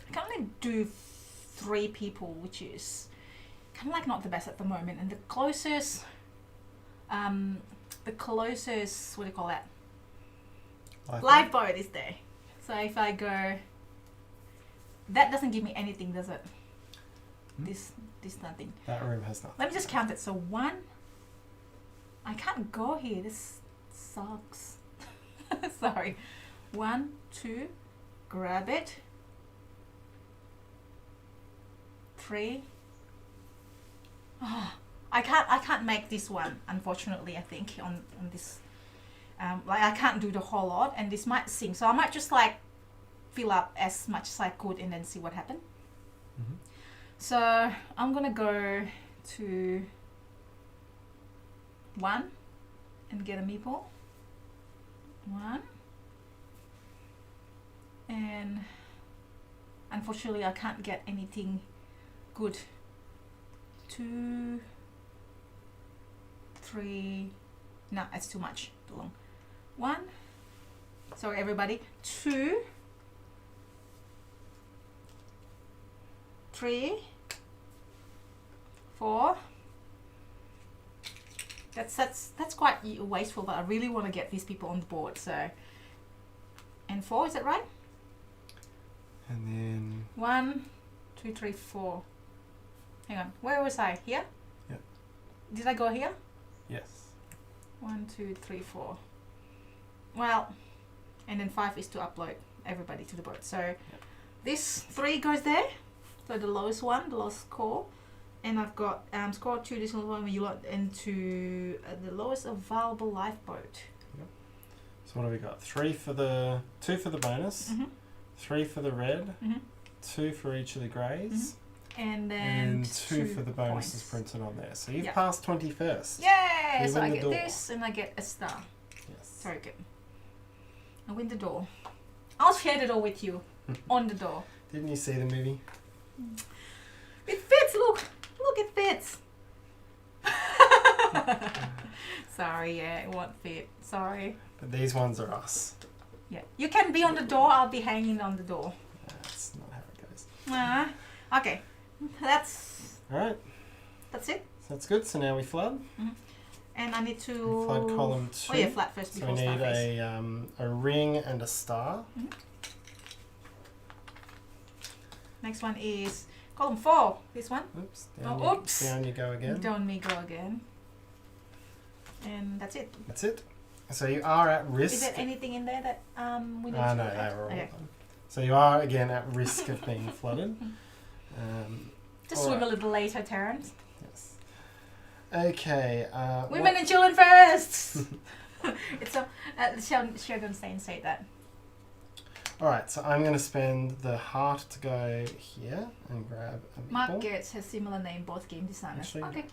I can only do 3 people, which is kind of like not the best at the moment. And the closest, what do you call that? Lifeboat is there. So if I go, that doesn't give me anything, does it? This nothing. That room has nothing. Let me just count it. So 1. I can't go here. This sucks. Sorry. 1, 2. Grab it. 3. Oh, I can't make this one, unfortunately. I think on this, like I can't do the whole lot, and this might sink. So I might just like fill up as much as I could and then see what happened. Mm-hmm. So I'm gonna go to 1 and get a meeple. 1. And unfortunately I can't get anything good. 2, 3. No, it's too much, too long. 1. Sorry everybody. 2, 3, 4. That's quite wasteful, but I really want to get these people on the board. So, and 4, is that right? And then 1, 2, 3, 4. Hang on, where was I? Here? Yep. Did I go here? yes. 1, 2, 3, 4. Well, and then 5 is to upload everybody to the board. So this 3 goes there. So the lowest one, the lowest score. And I've got score 2 additional one when you log into the lowest available lifeboat. So what have we got? 2 for the bonus, 3 for the red, 2 for each of the greys, And then and 2 for the bonuses points. printed on there. So you've passed 21st. Yay! You So win I the get door. this and I get a star. Yes. Very good. I win the door. I'll share the door with you on the door. Didn't you see the movie? It fits, look, it fits. Sorry, yeah, it won't fit. Sorry. But these ones are us. Yeah, you can be on the door. I'll be hanging on the door. That's not how it goes. Okay, that's Alright, it. so that's good. So now we flood. And I need to We flood column 2. Oh yeah, flat first So we before need star face. a ring and a star. Next one is column 4. This one. Oops. Oops. Down you go again. Don't me go again. And that's it. That's it. So you are at risk. Is there anything in there that we need No, to they add? were all Okay. done. So you are again at risk of being flooded. Just all swim right. a little later, Tarrant. Yes. Okay. Women and children first! It's a... Sheldon say that. Alright, so I'm going to spend the heart to go here and grab a Mark meeple. Gates has similar name, both game designers. Actually, Okay.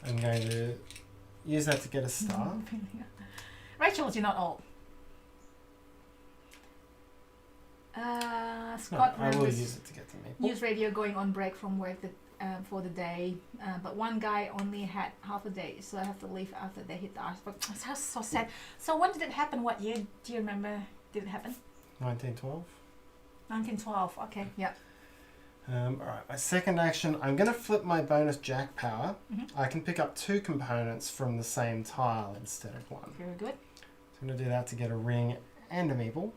I'm going to use that to get a star. Rachel's, you're not old. Scott I will remembers use it to get to Meeple. news radio going on break from work for the day, but one guy only had half a day, so I have to leave after they hit the iceberg. That's so sad. So when did it happen? What year do you remember? Did it happen? 1912. 1912. Okay, yeah. Alright, my second action, I'm going to flip my bonus jack power. I can pick up 2 components from the same tile instead of 1. Very good. So I'm going to do that to get a ring and a Meeple.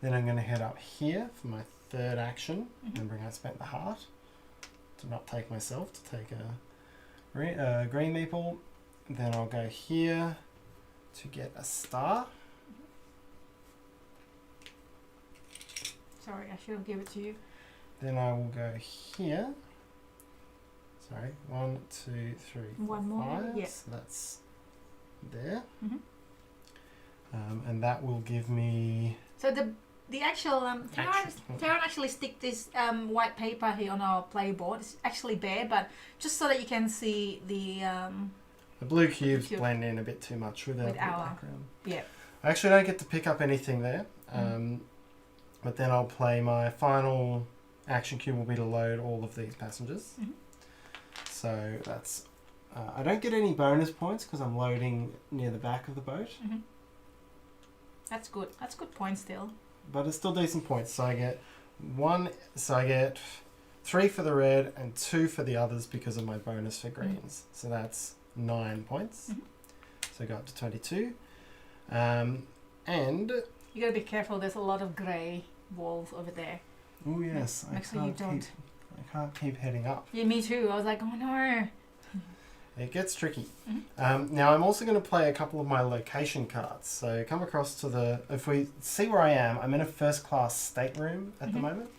Then I'm going to head up here for my third action. Remembering I spent the heart to not take myself, to take a green Meeple. Then I'll go here to get a star. Sorry, I should have given it to you. Then I will go here. Sorry, 1, 2, 3, 4, One more, 5. yeah. So that's there. And that will give me... So the actual Tarrant actually stick this white paper here on our playboard. It's actually bare, but just so that you can see the blue cubes blend in a bit too much with our background. Yeah. I actually don't get to pick up anything there. But then I'll play my final action cube will be to load all of these passengers. So that's... I don't get any bonus points because I'm loading near the back of the boat. That's good. That's good point still. But it's still decent points. So I get 1... So I get 3 for the red and 2 for the others because of my bonus for greens. So that's 9 points. So I go up to 22. And... You gotta be careful. There's a lot of grey walls over there. Oh yes, Make sure you don't. I can't keep heading up. Yeah, me too. I was like, oh no. It gets tricky. Now I'm also going to play a couple of my location cards. So come across to the... If we see where I am, I'm in a first class stateroom at the moment.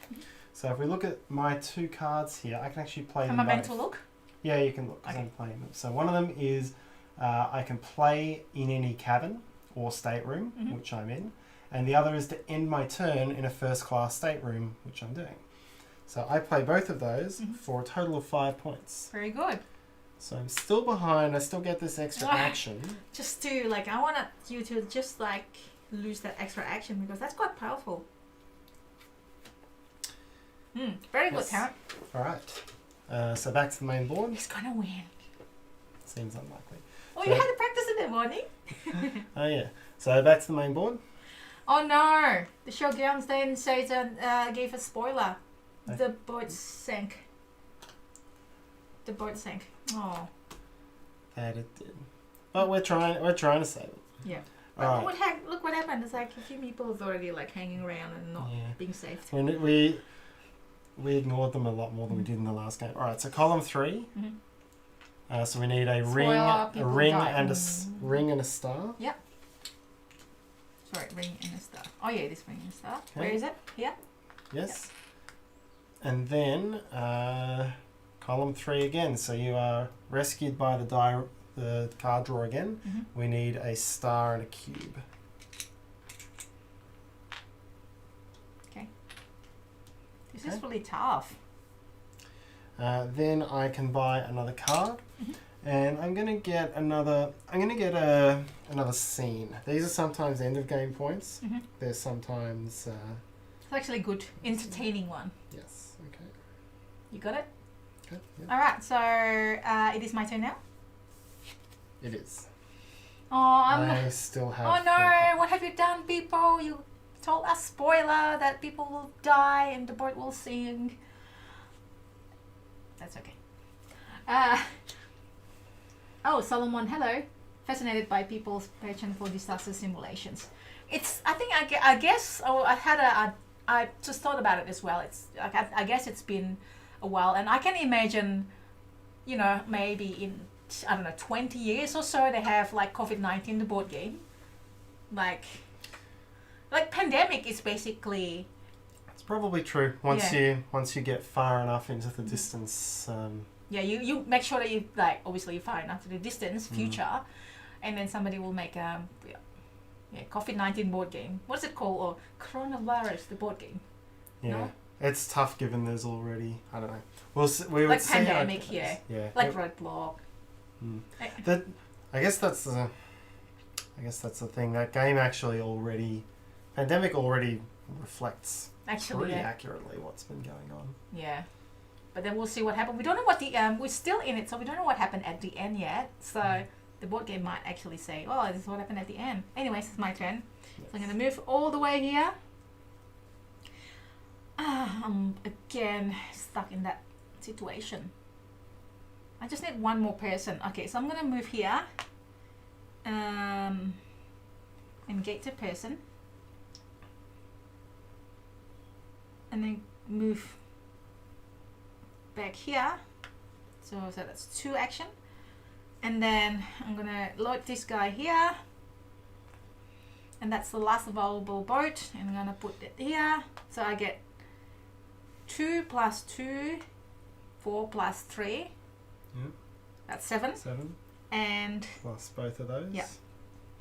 So if we look at my 2 cards here, I can actually play them both. Am I meant to look? Yeah, you can look because I'm playing them. So one of them is I can play in any cabin or stateroom, which I'm in. And the other is to end my turn in a first class stateroom, which I'm doing. So I play both of those for a total of 5 points. Very good. So I'm still behind. I still get this extra action. Just to like, I wanted you to just like lose that extra action because that's quite powerful. Very good, Tarrant. All right. So back to the main board. He's gonna win. Seems unlikely. Oh, so, you had to practice in the morning. Oh yeah. So back to the main board. Oh no! The Shoguns then says gave a spoiler. The boat sank. The boat sank. Oh. That it did. But we're trying to save it. Yeah. But look what happened. It's like a few people is already like hanging around and not being saved. We ignored them a lot more than we did in the last game. All right. So column 3. So we need a ring and a star. Yep. Sorry, ring and a star. Oh yeah, this ring and a star. Okay. Where is it? Here? Yes. Yep. And then column 3 again. So you are rescued by the card drawer again. We need a star and a cube. Okay. This is really tough. Then I can buy another card. And I'm gonna get another scene. These are sometimes end of game points. They're sometimes. It's actually a good, entertaining one. Yes. Okay. You got it. Okay. Yep. All right. So it is my turn now. It is. Oh, I still have. Oh no! What have you done, people? You told us spoiler that people will die and the boat will sink. That's okay. Oh, Solomon, hello. Fascinated by people's passion for disaster simulations. I guess. Oh, I just thought about it as well. It's like I guess it's been a while, and I can imagine, maybe in 20 years or so, they have like COVID-19, the board game. Like pandemic is basically. It's probably true. Once you get far enough into the distance. Yeah, you make sure that you obviously far enough to the distance future, and then somebody will make COVID-19 board game. What's it called? Or coronavirus, the board game. Yeah, no? It's tough given there's already, I don't know. We would like see pandemic, yeah. Yeah. Like roadblock. That, I guess that's the thing. That game actually already, Pandemic already reflects pretty accurately what's been going on. Yeah. But then we'll see what happened. We don't know what the we're still in it, so we don't know what happened at the end yet. So the board game might actually say, "Oh, this is what happened at the end." Anyways, it's my turn. Yes. So I'm gonna move all the way here. I'm again stuck in that situation. I just need one more person. Okay, so I'm gonna move here. Engage the person, and then move back here. So that's 2 action, and then I'm gonna load this guy here, and that's the last available boat, and I'm gonna put it here. So I get 2 plus 2, 4 plus 3. Yeah. That's 7. 7. And plus both of those. Yeah.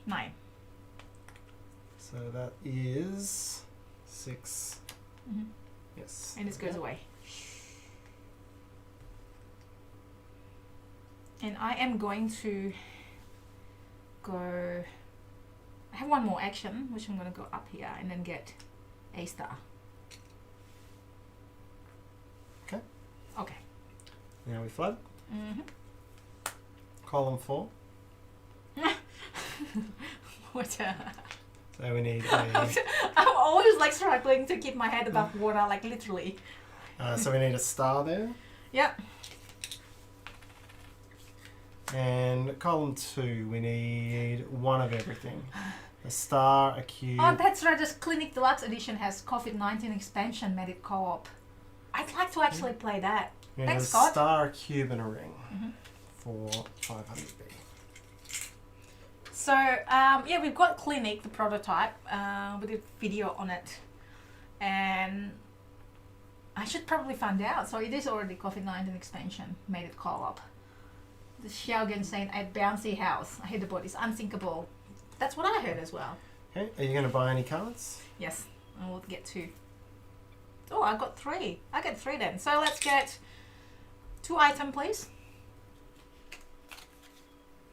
9. So that is 6. Mm-hmm. Yes. And this goes away. And I am going to go. I have one more action, which I'm going to go up here and then get a star. Okay. Okay. Now we flood. Mm-hmm. Column 4. What? So we need a. I'm always like struggling to keep my head above water, like literally. So we need a star there. Yep. And column 2, we need one of everything. A star, a cube. Oh, that's right. This Clinic Deluxe Edition has COVID-19 expansion made it co-op. I'd like to actually play that. We need Thanks, a Scott. star, a cube, and a ring Mm-hmm. for 500B. So, yeah, we've got Clinic, the prototype. We did video on it. And I should probably find out. So it is already COVID-19 expansion, made it co-op. The Xiaogen saying at bouncy house. I heard the board is unthinkable. That's what I heard as well. Okay, are you going to buy any cards? Yes, and we'll get 2. Oh, I got 3. I get 3 then. So let's get 2 item, please.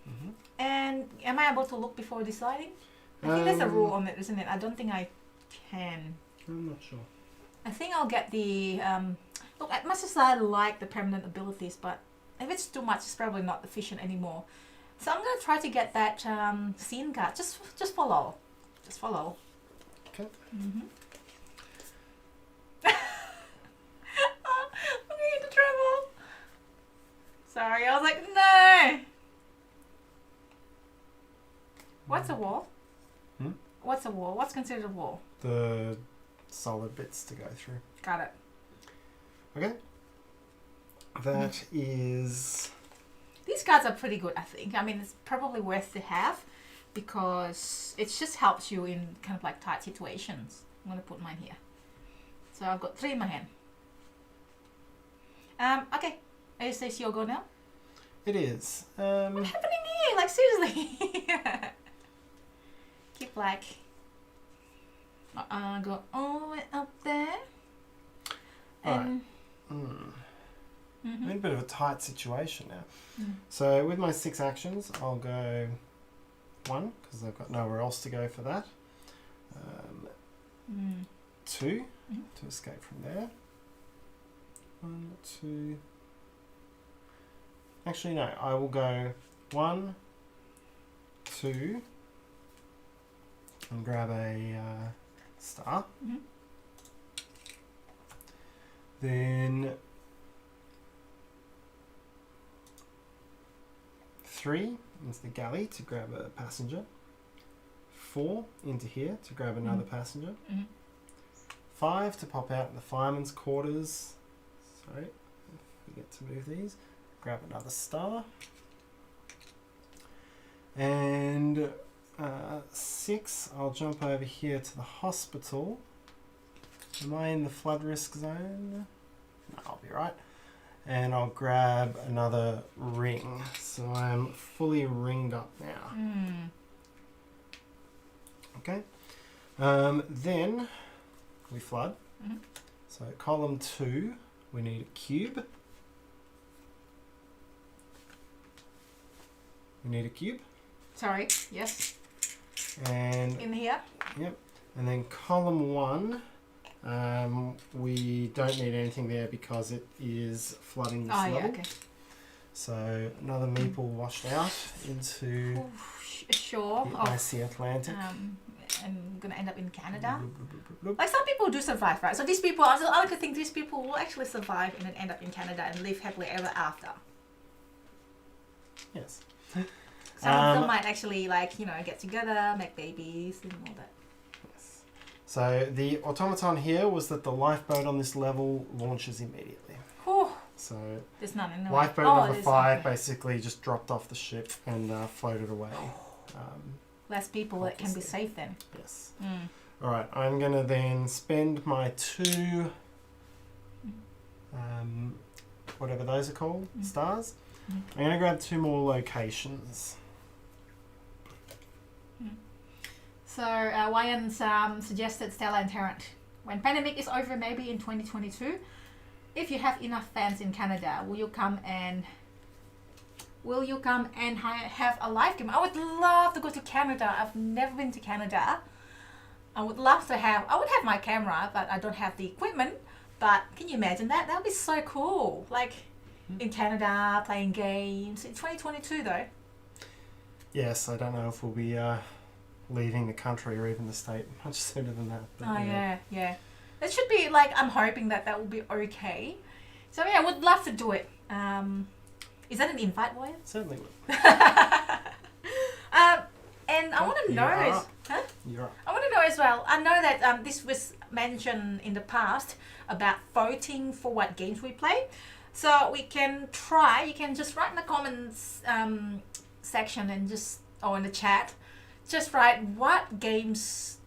Mm-hmm. And am I able to look before deciding? I think there's a rule on it, isn't it? I don't think I can. I'm not sure. I think I'll get the... look, as much as I like the permanent abilities, but if it's too much, it's probably not efficient anymore. So I'm going to try to get that scene card. Just follow. Just follow. Okay. Mm-hmm. I'm going into trouble. Sorry, I was like, no. What's a wall? Hmm? What's a wall? What's considered a wall? The solid bits to go through. Got it. Okay. That is... These cards are pretty good, I think. I mean, it's probably worth to have because it just helps you in kind of like tight situations. I'm going to put mine here. So I've got 3 in my hand. Okay. AEST your go now? It is. What's happening here? Like, seriously. Keep like... go all the way up there. And... I'm in a bit of a tight situation now. Mm. So with my 6 actions, I'll go 1 because I've got nowhere else to go for that. 2 to escape from there. 1, 2. Actually, no. I will go 1, 2, and grab a star. Mm-hmm. Then 3 into the galley to grab a passenger. 4 into here to grab another passenger. 5 to pop out in the fireman's quarters. Sorry, I forget to move these. Grab another star. And 6, I'll jump over here to the hospital. Am I in the flood risk zone? No, I'll be right. And I'll grab another ring. So I'm fully ringed up now. Okay. Then we flood. So column 2, we need a cube. We need a cube. Sorry, yes. And In here. yep. And then column 1, we don't need anything there because it is flooding this level. Yeah, okay. So another meeple washed out into Sure. the icy Atlantic. I'm gonna end up in Canada. Like some people do survive, right? So these people, I like to think these people will actually survive and then end up in Canada and live happily ever after. Yes. Some of them might actually get together, make babies and all that. Yes. So the automaton here was that the lifeboat on this level launches immediately. Whew. So There's none in the lifeboat way. number there's 5 okay. basically just dropped off the ship and floated away. Less people that can be obviously. safe then. Yes. Mm. Alright, I'm going to then spend my 2, whatever those are called, stars. I'm going to grab 2 more locations. So Wyan suggested Stella and Tarrant. When pandemic is over, maybe in 2022, if you have enough fans in Canada, will you come and have a live game? I would love to go to Canada. I've never been to Canada. I would have my camera, but I don't have the equipment. But can you imagine that? That would be so cool. Like in Canada, playing games. In 2022 though. Yes, I don't know if we'll be leaving the country or even the state much sooner than that. But, yeah. It should be like, I'm hoping that will be okay. So yeah, I would love to do it. Is that an invite, Wyan? Certainly would. And I want to know, You're up. I want to know as well. I know that this was mentioned in the past about voting for what games we play. So we can try. You can just write in the comments section and or in the chat, just write what games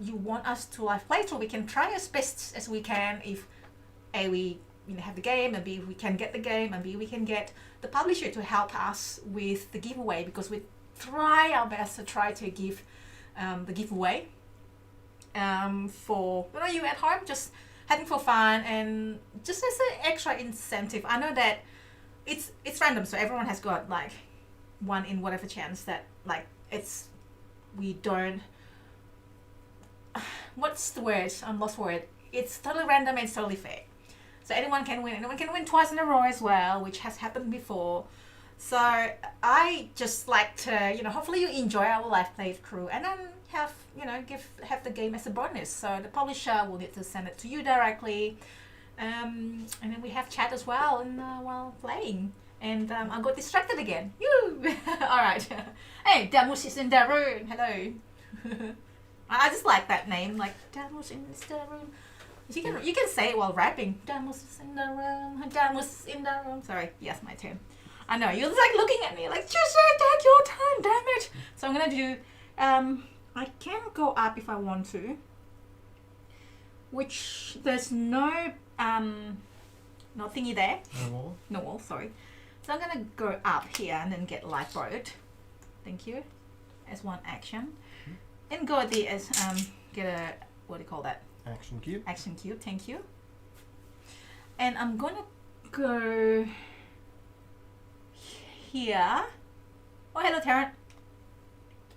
you want us to live play through. We can try as best as we can. If A, we have the game, and B, we can get the game, and B, we can get the publisher to help us with the giveaway, because we try our best to give the giveaway for you at home, just having for fun and just as an extra incentive. I know that it's random, so everyone has got like 1 in whatever chance that we don't. What's the word? I'm lost for it. It's totally random and it's totally fair. So anyone can win. Anyone can win twice in a row as well, which has happened before. So I just like to, hopefully you enjoy our live playthrough and then have the game as a bonus. So the publisher will need to send it to you directly. And then we have chat as well while playing. And I got distracted again. Alright. Hey, Damus is in the room. Hello. I just like that name, like Damus in the room. You can say it while rapping. Damus is in the room. Damus is in the room. Sorry, yes, my turn. I know you're like looking at me like, just take your turn, damn it. So I'm gonna do. I can go up if I want to. Which there's no thingy there. No more? No wall, sorry. So I'm gonna go up here and then get lifeboat. Thank you. As one action. And go there as get a, what do you call that? Action cube. Action cube, thank you. And I'm gonna go here. Oh, hello, Tarrant.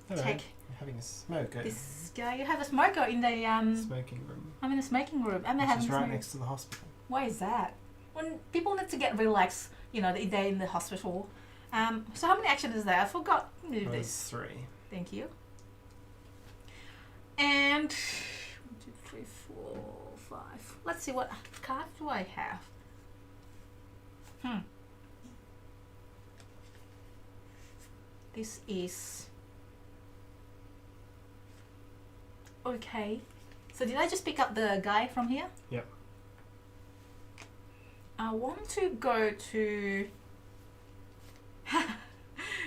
Hello. Take You're having a smoke. this guy. You have a smoker in the smoking room. I'm in a smoking room. I'm Which having is a right smoke. next to the hospital. Why is that? When people need to get relaxed, they're in the hospital. So how many actions is there? I forgot to do this. 3. Thank you. And 1, 2, 3, 4, 5. Let's see what card do I have. This is okay. So did I just pick up the guy from here? Yep. I want to go to.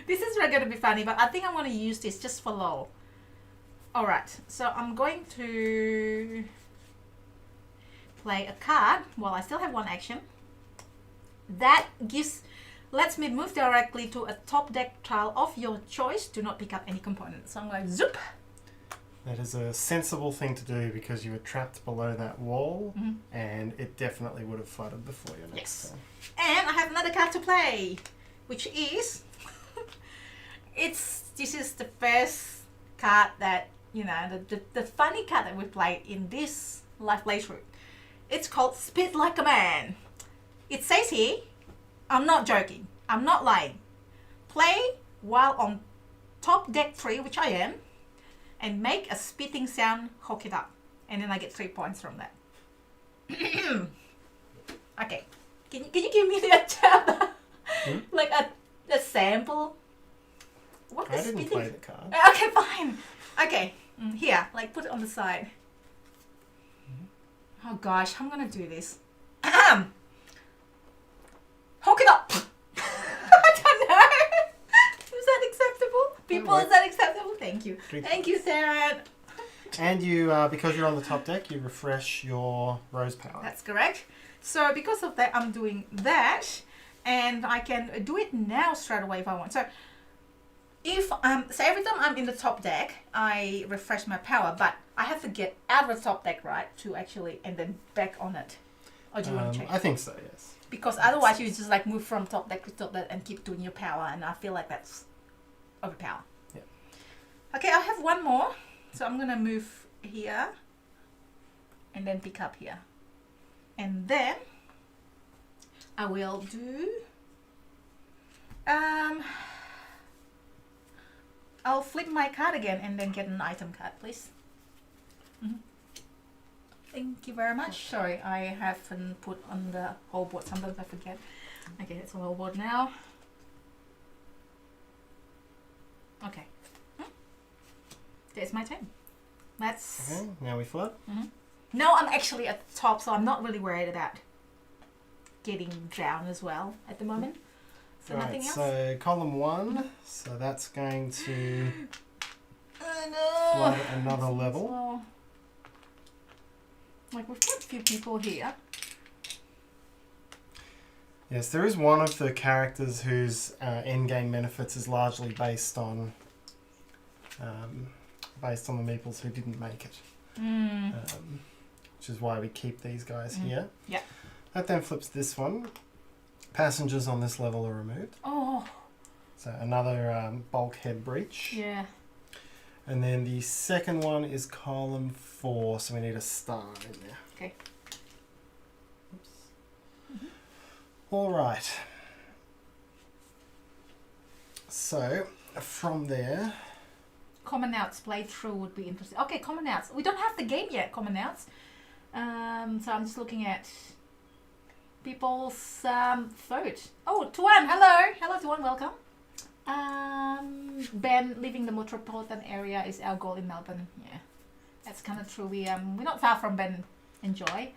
This is going to be funny, but I think I'm going to use this just for lol. Alright, so I'm going to play a card while I still have 1 action. That lets me move directly to a top deck tile of your choice. Do not pick up any components. So I'm going zoop. That is a sensible thing to do because you were trapped below that wall and it definitely would have flooded before your next turn. And I have another card to play, which is this is the first card that, you know, the funny card that we played in this live playthrough. It's called Speed Like a Man. It says here, I'm not joking, I'm not lying. Play while on top deck 3, which I am, and make a spitting sound, hook it up. And then I get 3 points from that. Okay. Can you give me the like a sample? What I is didn't spitting? play the card. Okay, fine. Okay, here, like put it on the side. Oh gosh, I'm gonna do this. Hook it up. I don't know. Is that acceptable? People, is that acceptable? Thank you. Thank you, Sarah. And you, because you're on the top deck, you refresh your rose power. That's correct. So because of that, I'm doing that, and I can do it now straight away if I want. So if so every time I'm in the top deck, I refresh my power, but I have to get out of the top deck, right, to actually, and then back on it. Or do you want to change? I think so, yes. Because otherwise you just like move from top deck to top deck and keep doing your power, and I feel like that's overpower. Yeah. Okay, I have one more, so I'm gonna move here, and then pick up here, and then I will do. I'll flip my card again and then get an item card, please. Thank you very much. Sorry, I haven't put on the whole board. Sometimes I forget. Okay, it's on the whole board now. Okay. There's my turn. That's... Okay, now we flip. Now I'm actually at the top, so I'm not really worried about getting drowned as well at the moment. So Right, nothing else? so column 1, so that's going to Oh no! flood another level. So, like we've got a few people here. Yes, there is one of the characters whose end-game benefits is largely based on the Meeples who didn't make it. Which is why we keep these guys here. Yeah. That then flips this one. Passengers on this level are removed. Oh. So another bulkhead breach. Yeah. And then the second one is column 4, so we need a star in there. Okay. Oops. All right. So from there, Common Outs playthrough would be interesting. Okay, Common Outs. We don't have the game yet, Common Outs. So I'm just looking at people's vote. Oh, Tuan, hello. Hello, Tuan, welcome. Ben, leaving the metropolitan area is our goal in Melbourne. Yeah, that's kind of true. We're not far from Ben and Joy.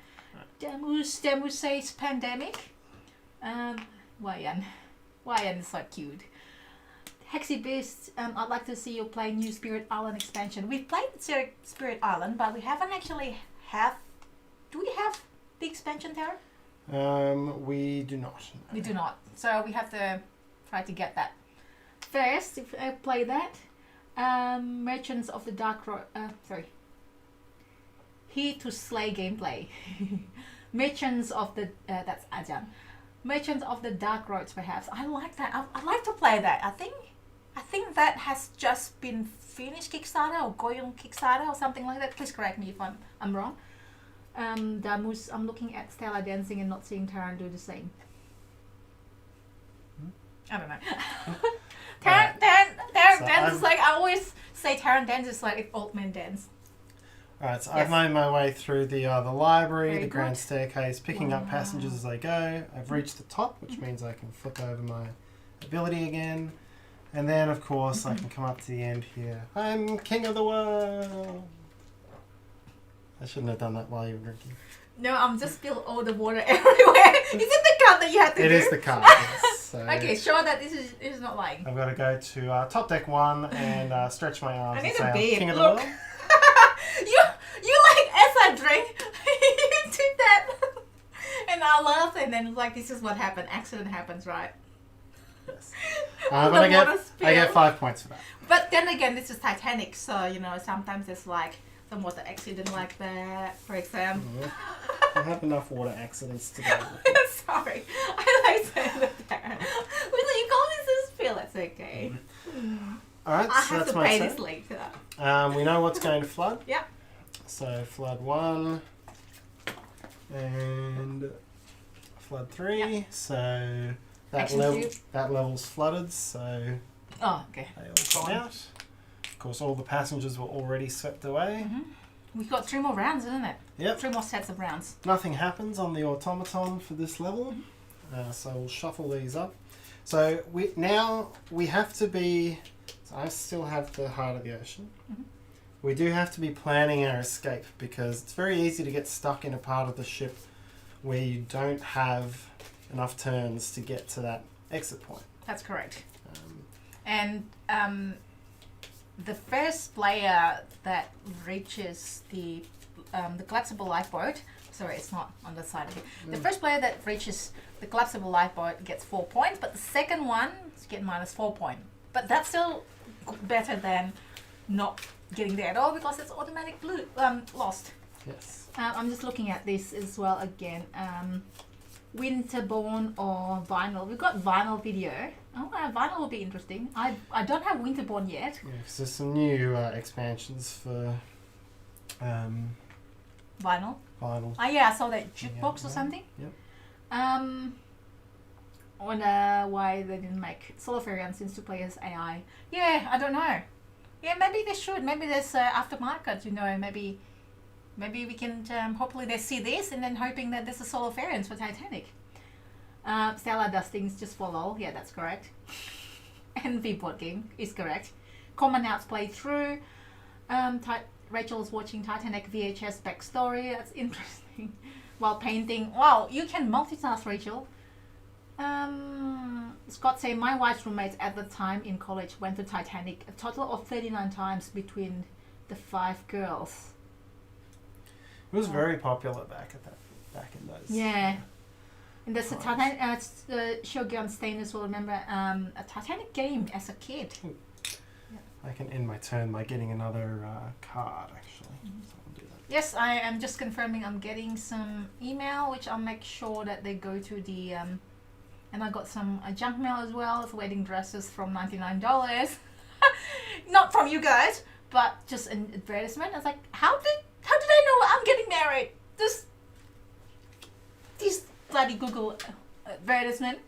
Demus says pandemic. Wayan is so cute. Hexy Beast, I'd like to see you play new Spirit Island expansion. We've played Spirit Island, but we haven't actually do we have the expansion, Tara? we do not. No. We do not. So we have to try to get that. First, if I play that, Merchants of the Dark Road, Here to Slay gameplay. Merchants of the, that's Ajahn. Merchants of the Dark Roads, perhaps. I like that. I'd like to play that. I think that has just been finished Kickstarter or going on Kickstarter or something like that. Please correct me if I'm wrong. Damus, I'm looking at Stella dancing and not seeing Tarrant do the same. I don't know. Tarrant dances like, I always say Tarrant dances like an old man dance. Alright, so I've made my way through the library, Very the grand good. staircase, picking up passengers as I go. I've reached the top, which means I can flip over my ability again. And then, of course, I can come up to the end here. I'm king of the world! I shouldn't have done that while you were drinking. No, I'm just spilled all the water everywhere. Is it the card that you have to do? It is the card, yes. So Okay, sure that this is not lying. I've got to go to top deck 1 and stretch my arms I need and say a I'm beer. king of the Look. world. you like, as I drink, you did that. And I laughed, and then like, this is what happened. Accident happens, right? Yes. All But the water I get spill. 5 points for that. But then again, this is Titanic, so you know, sometimes it's like some water accident like that, for example. I have enough water accidents today. Sorry, I like saying that. You call this a spill, it's okay. Alright, I so have that's to my pay turn. this later. We know what's going to flood. Yeah. So flood 1 and flood 3. Yeah. So that Action level cube. that level's flooded, so Oh, okay. they all come out. Of course, all the passengers were already swept away. We've got 3 more rounds, isn't it? Yep. 3 more sets of rounds. Nothing happens on the automaton for this level, so we'll shuffle these up. So we have to be. So I still have the heart of the ocean. We do have to be planning our escape because it's very easy to get stuck in a part of the ship where you don't have enough turns to get to that exit point. That's correct. And the first player that reaches the collapsible lifeboat, sorry, it's not on the side of it. The first player that reaches the collapsible lifeboat gets 4 points, but the second one gets -4 points. But that's still better than not getting there at all because it's automatic lost. Yes. I'm just looking at this as well again. Winterborn or Vinyl. We've got Vinyl video. Oh, Vinyl will be interesting. I don't have Winterborn yet. Yeah, 'cause there's some new expansions for Vinyl. Vinyl. Oh yeah, I saw that jukebox or Yeah. something. Yep. Wonder why they didn't make Solifarian since 2 players AI. Yeah, I don't know. Yeah, maybe they should. Maybe there's aftermarket. You know, maybe we can hopefully they see this and then hoping that there's a Solifarians for Titanic. Stella does things just for lol. Yeah, that's correct. And V-Board game is correct. Common Outs play through. Rachel's watching Titanic VHS backstory. That's interesting. While painting. Wow, you can multitask, Rachel. Scott say my wife's roommates at the time in college went to Titanic a total of 39 times between the 5 girls. It was very popular back in those. Yeah. And there's a Titanic, Shogun Stainers will remember a Titanic game as a kid. I can end my turn by getting another card, actually. So I'll do that. Yes, I am just confirming I'm getting some email, which I'll make sure that they go to the, and I got some junk mail as well, it's wedding dresses from $99. Not from you guys, but just an advertisement. I was like, how did I know I'm getting married? This bloody Google advertisement.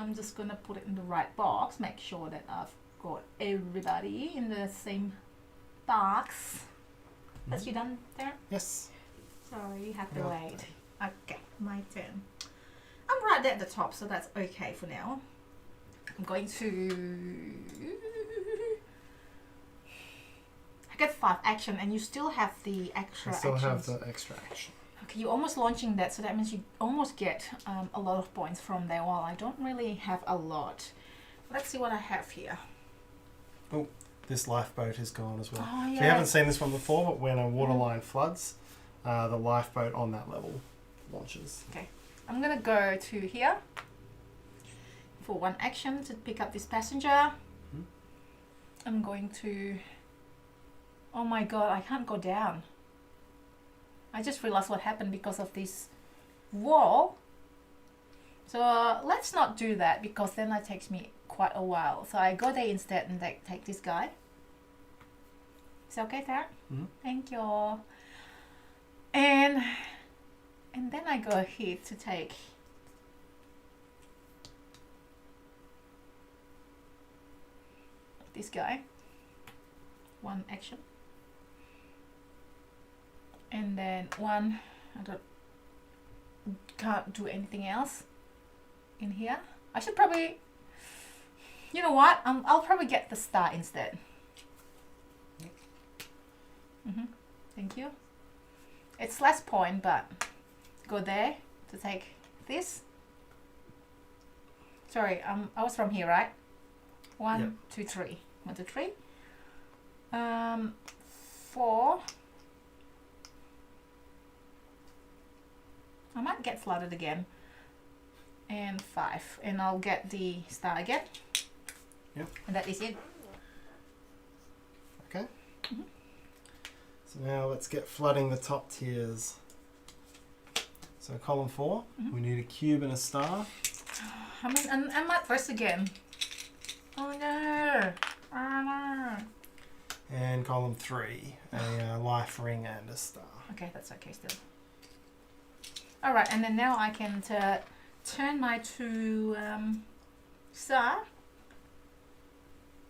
I'm just gonna put it in the right box, make sure that I've got everybody in the same box. That's you done there? Yes. Sorry, you have to Yeah. wait. Okay, my turn. I'm right there at the top, so that's okay for now. I'm going to... I get 5 action and you still have the extra I still actions. have the extra action. Okay, you're almost launching that, so that means you almost get a lot of points from there. While I don't really have a lot. Let's see what I have here. Oh, this lifeboat is gone as well. Oh, So you yeah. haven't seen this one before, but when a waterline floods, the lifeboat on that level launches. Okay, I'm gonna go to here for 1 action to pick up this passenger. I'm going to... Oh my god, I can't go down. I just realized what happened because of this wall. So let's not do that because then that takes me quite a while. So I go there instead and take this guy. Is that okay, Tarrant? Thank you. And then I go here to take this guy. 1 action. And then 1, can't do anything else in here. I should probably, you know what, I'll probably get the star instead. Thank you. It's less point, but go there to take this. Sorry, I was from here, right? 1, Yep. 2, 3. 1, 2, 3. 4. I might get flooded again. And 5. And I'll get the star again. Yep. And that is it. Okay. So now let's get flooding the top tiers. So column 4, we need a cube and a star. I mean, I'm at first again. Oh no. Oh no. And column 3, a life ring and a star. Okay, that's okay still. Alright, and then now I can turn my 2 star.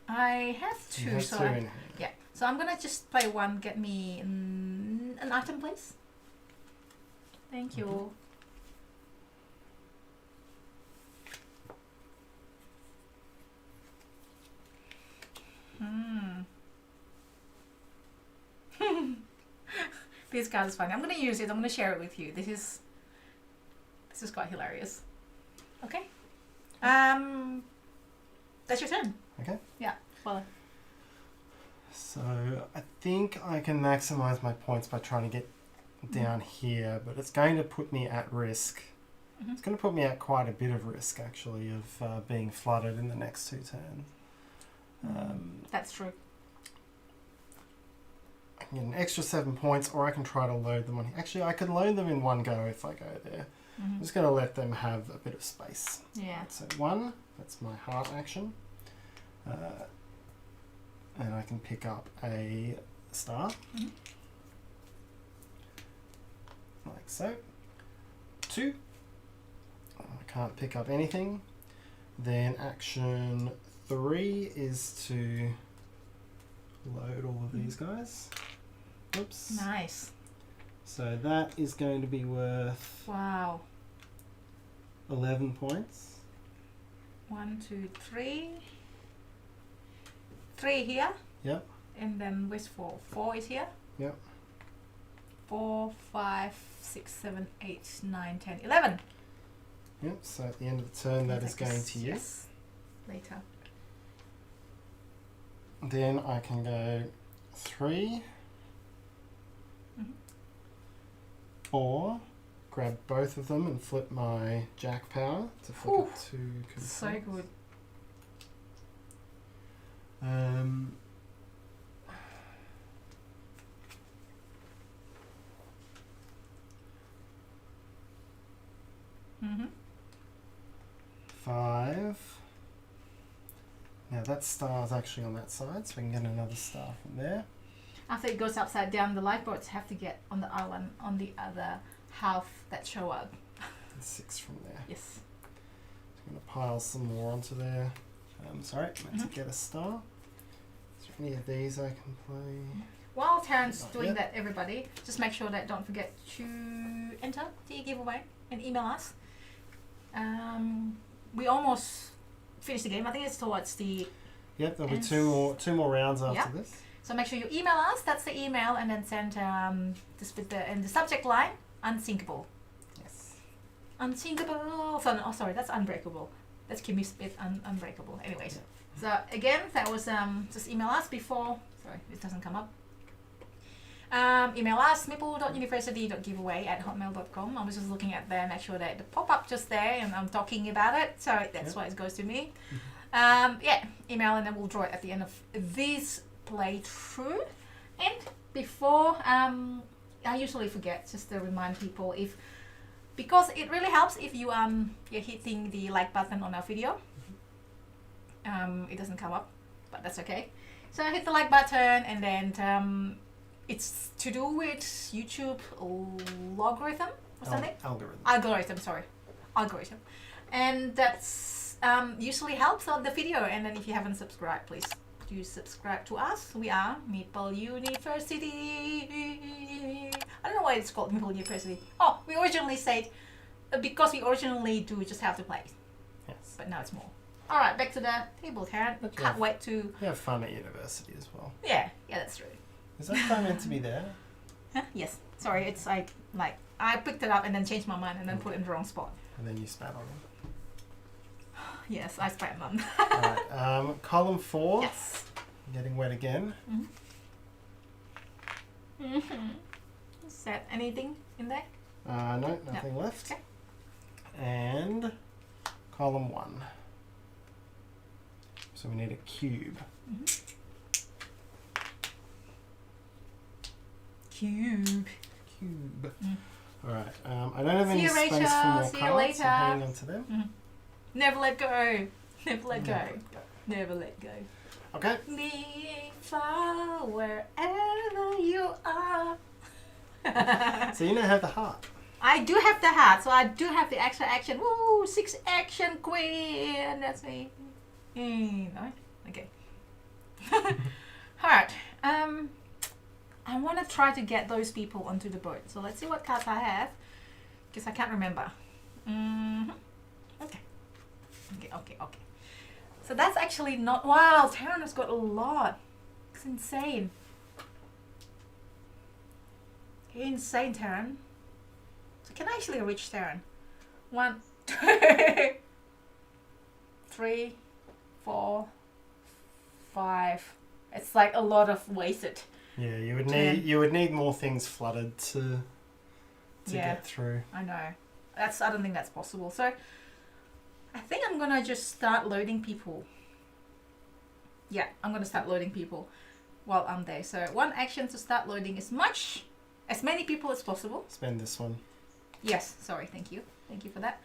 I have 2, You have so 2 in hand. yeah. So I'm gonna just play 1. Get me an item, please. Thank you. This card is funny. I'm gonna use it. I'm gonna share it with you. This is quite hilarious. Okay. That's your turn. Okay. Yeah. Well. So I think I can maximize my points by trying to get down here, but it's going to put me at risk. It's going to put me at quite a bit of risk, actually, of being flooded in the next 2 turns. That's true. I can get an extra 7 points, or I can try to load them on here. Actually, I could load them in one go if I go there. I'm just going to let them have a bit of space. Yeah. So 1, that's my heart action. And I can pick up a star. Like so. 2. I can't pick up anything. Then action 3 is to load all of these guys. Oops. Nice. So that is going to be worth Wow. 11 points. 1, 2, 3. 3 here. Yep. And then where's 4? 4 is here. Yep. 4, 5, 6, 7, 8, 9, 10, 11. Yep. So at the end of the turn, that is going to you. Yes. Later. Then I can go 3, 4, grab both of them and flip my jack power to flip it to control. So good. Mm-hmm. 5. Now that star is actually on that side, so we can get another star from there. After it goes upside down, the lifeboats have to get on the island on the other half that show up. And 6 from there. Yes. I'm going to pile some more onto there. Sorry, I meant to get a star. Is there any of these I can play? While Tarrant's Not doing yet. that, everybody, just make sure that don't forget to enter the giveaway and email us. We almost finished the game. I think it's towards the Yep, there'll be And two more rounds after yeah. this. So make sure you email us. That's the email, and then send just with in the subject line unsinkable. Yes. Unsinkable. So, no, oh, sorry, that's unbreakable. Let's keep me spit unbreakable. Anyways, so again, that was just email us before. Sorry, it doesn't come up. Email us meeple.university.giveaway@hotmail.com. I was just looking at there, make sure that the pop up just there, and I'm talking about it. So that's why it goes to me. Yeah, email, and then we'll draw it at the end of this playthrough. And before, I usually forget just to remind people because it really helps if you you're hitting the like button on our video. It doesn't come up, but that's okay. So hit the like button, and then it's to do with YouTube logarithm or something. Algorithm, sorry, algorithm, and that's usually helps on the video. And then if you haven't subscribed, please do subscribe to us. We are Meeple University. I don't know why it's called Meeple University. Oh, we originally said because we originally do just have to play. Yes. But now it's more. All right, back to the table, Tarrant. Can't wait to. You have fun at university as well. Yeah, that's true. Is that guy meant to be there? Huh? Yes. Sorry, it's like I picked it up and then changed my mind and then put it in the wrong spot. And then you spat on him. Yes, I spat on. Alright, column 4. Yes. Getting wet again. Is that anything in there? No, nothing left. Okay. And column 1. So we need a cube. Cube. Alright, I don't have any space for more See you cards, so later. hang on to them. Never let go. Never let go. Never Never let go. Okay. Be far wherever you are. So you now have the heart. I do have the heart, so I do have the extra action. Woo! 6 action queen. That's me. No? Okay. Heart. I want to try to get those people onto the boat. So let's see what cards I have, because I can't remember. Okay. Okay. So that's actually not... Wow, Tarrant has got a lot. It's insane. You're insane, Tarrant. So can I actually reach Tarrant? 1, 2, 3, 4, 5. It's like a lot of wasted. Yeah, you would need more things flooded to Yeah. get through. I know. I don't think that's possible. So I think I'm gonna just start loading people. Yeah, I'm gonna start loading people while I'm there. So 1 action to start loading as many people as possible. Spend this one. Yes, sorry, thank you. Thank you for that.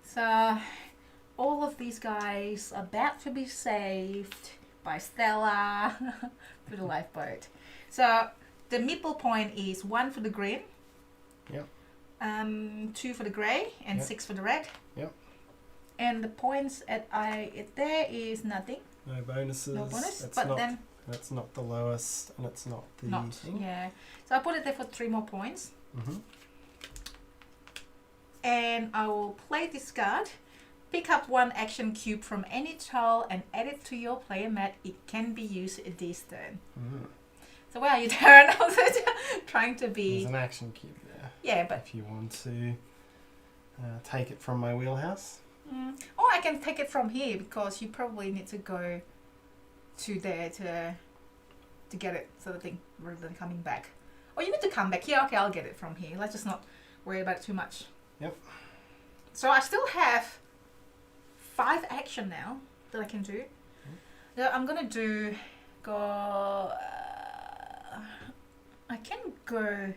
So all of these guys are about to be saved by Stella through the lifeboat. So the Meeple point is 1 for the green. Yep. 2 for the grey and Yep. 6 for the red. Yep. And the points there is nothing. No bonuses. No bonus. That's But not, then that's not the lowest, and it's not the not. thing. Yeah. So I put it there for 3 more points. Mm-hmm. And I will play this card. Pick up 1 action cube from any tile and add it to your player mat. It can be used this turn. Mm-hmm. So where are you, Tarrant? I was trying to be... There's an action cube there. Yeah, but... If you want to take it from my wheelhouse. Or I can take it from here, because you probably need to go to there to get it, sort of thing, rather than coming back. Or you need to come back here. Okay, I'll get it from here. Let's just not worry about it too much. Yep. So I still have 5 action now that I can do. So I'm gonna go. I can go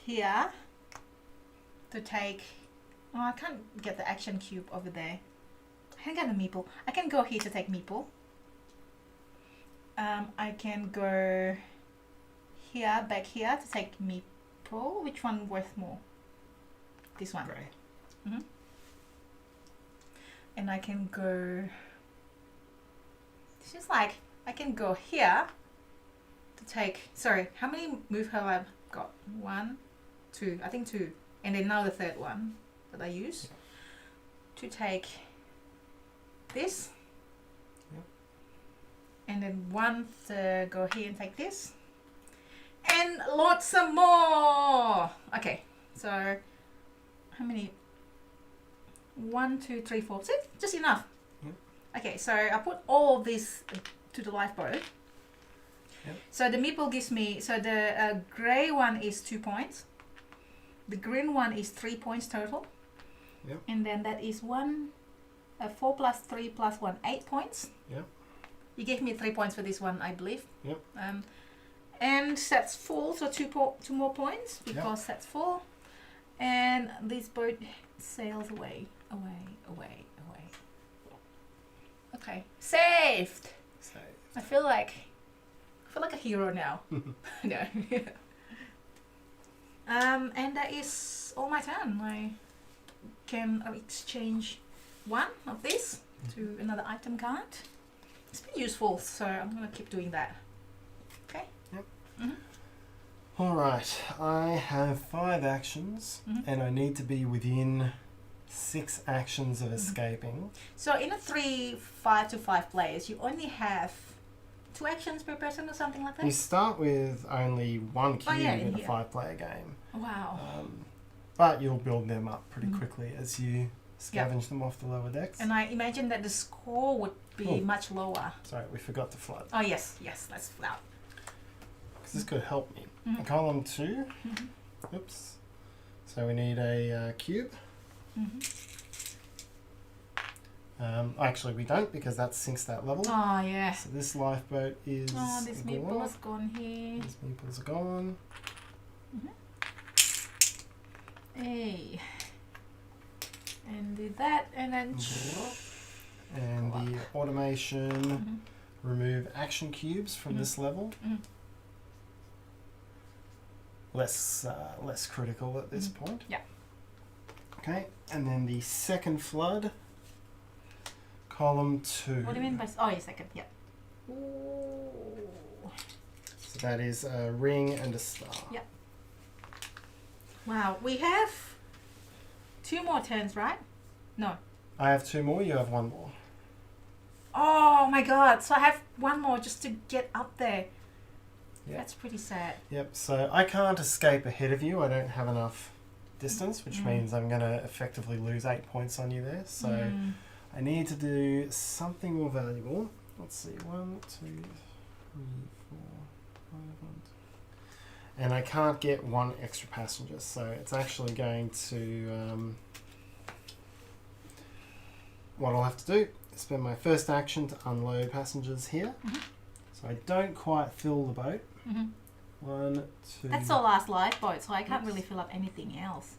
here to take. Oh, I can't get the action cube over there. I can get the Meeple. I can go here to take Meeple. I can go here, back here to take Meeple. Which one worth more? This one. Grey. And I can go... This is like... I can go here to take... Sorry, how many move have I got? 1, 2. I think 2. And then now the third one that I use to take this. Yep. And then 1 to go here and take this. And lots some more! Okay, so... How many? 1, 2, 3, 4. See? Just enough. Yep. Okay, so I put all of this to the lifeboat. Yep. So the Meeple gives me... So the grey one is 2 points. The green one is 3 points total. Yep. And then that is 4 plus 3 plus 1, 8 points. Yep. You gave me 3 points for this one, I believe. Yep. And that's full, so 2 more points because that's full. And this boat sails away. Okay, saved. I feel like a hero now. No. And that is all my turn. I can exchange 1 of this to another item card. It's been useful, so I'm gonna keep doing that. Okay. Yep. Mm-hmm. Alright, I have 5 actions and I need to be within 6 actions of escaping. So in a 5 to 5 players, you only have 2 actions per person or something like that? You start with only 1 cube in a here. 5-player game. Wow. But you'll build them up pretty quickly as you scavenge them off the lower decks. And I imagine that the score would be much lower. Sorry, we forgot to flood. Oh yes, let's flood. Because this could help me. Column 2. Oops. So we need a cube. Actually, we don't, because that sinks that level. Oh yeah. So this lifeboat is Oh, this gone. Meeple is gone here. These Meeples are gone. Hey. And do that, and then. And Go the automation, remove action cubes from this level. Less critical at this point. Yeah. Okay, and then the second flood, column 2. What do you mean by? Oh, yeah, second. Yeah. Ooh. So that is a ring and a star. Yeah. Wow, we have 2 more turns, right? No. I have 2 more. You have 1 more. Oh my god! So I have 1 more just to get up there. Yeah. That's pretty sad. Yep. So I can't escape ahead of you. I don't have enough distance, which means I'm going to effectively lose 8 points on you there. So I need to do something more valuable. Let's see. 1, 2, 3, 4, 5, 1, 2. And I can't get 1 extra passenger, so it's actually going to. What I'll have to do is spend my first action to unload passengers here. So I don't quite fill the boat. 1, 2. That's the last lifeboat, so I can't really fill up anything else.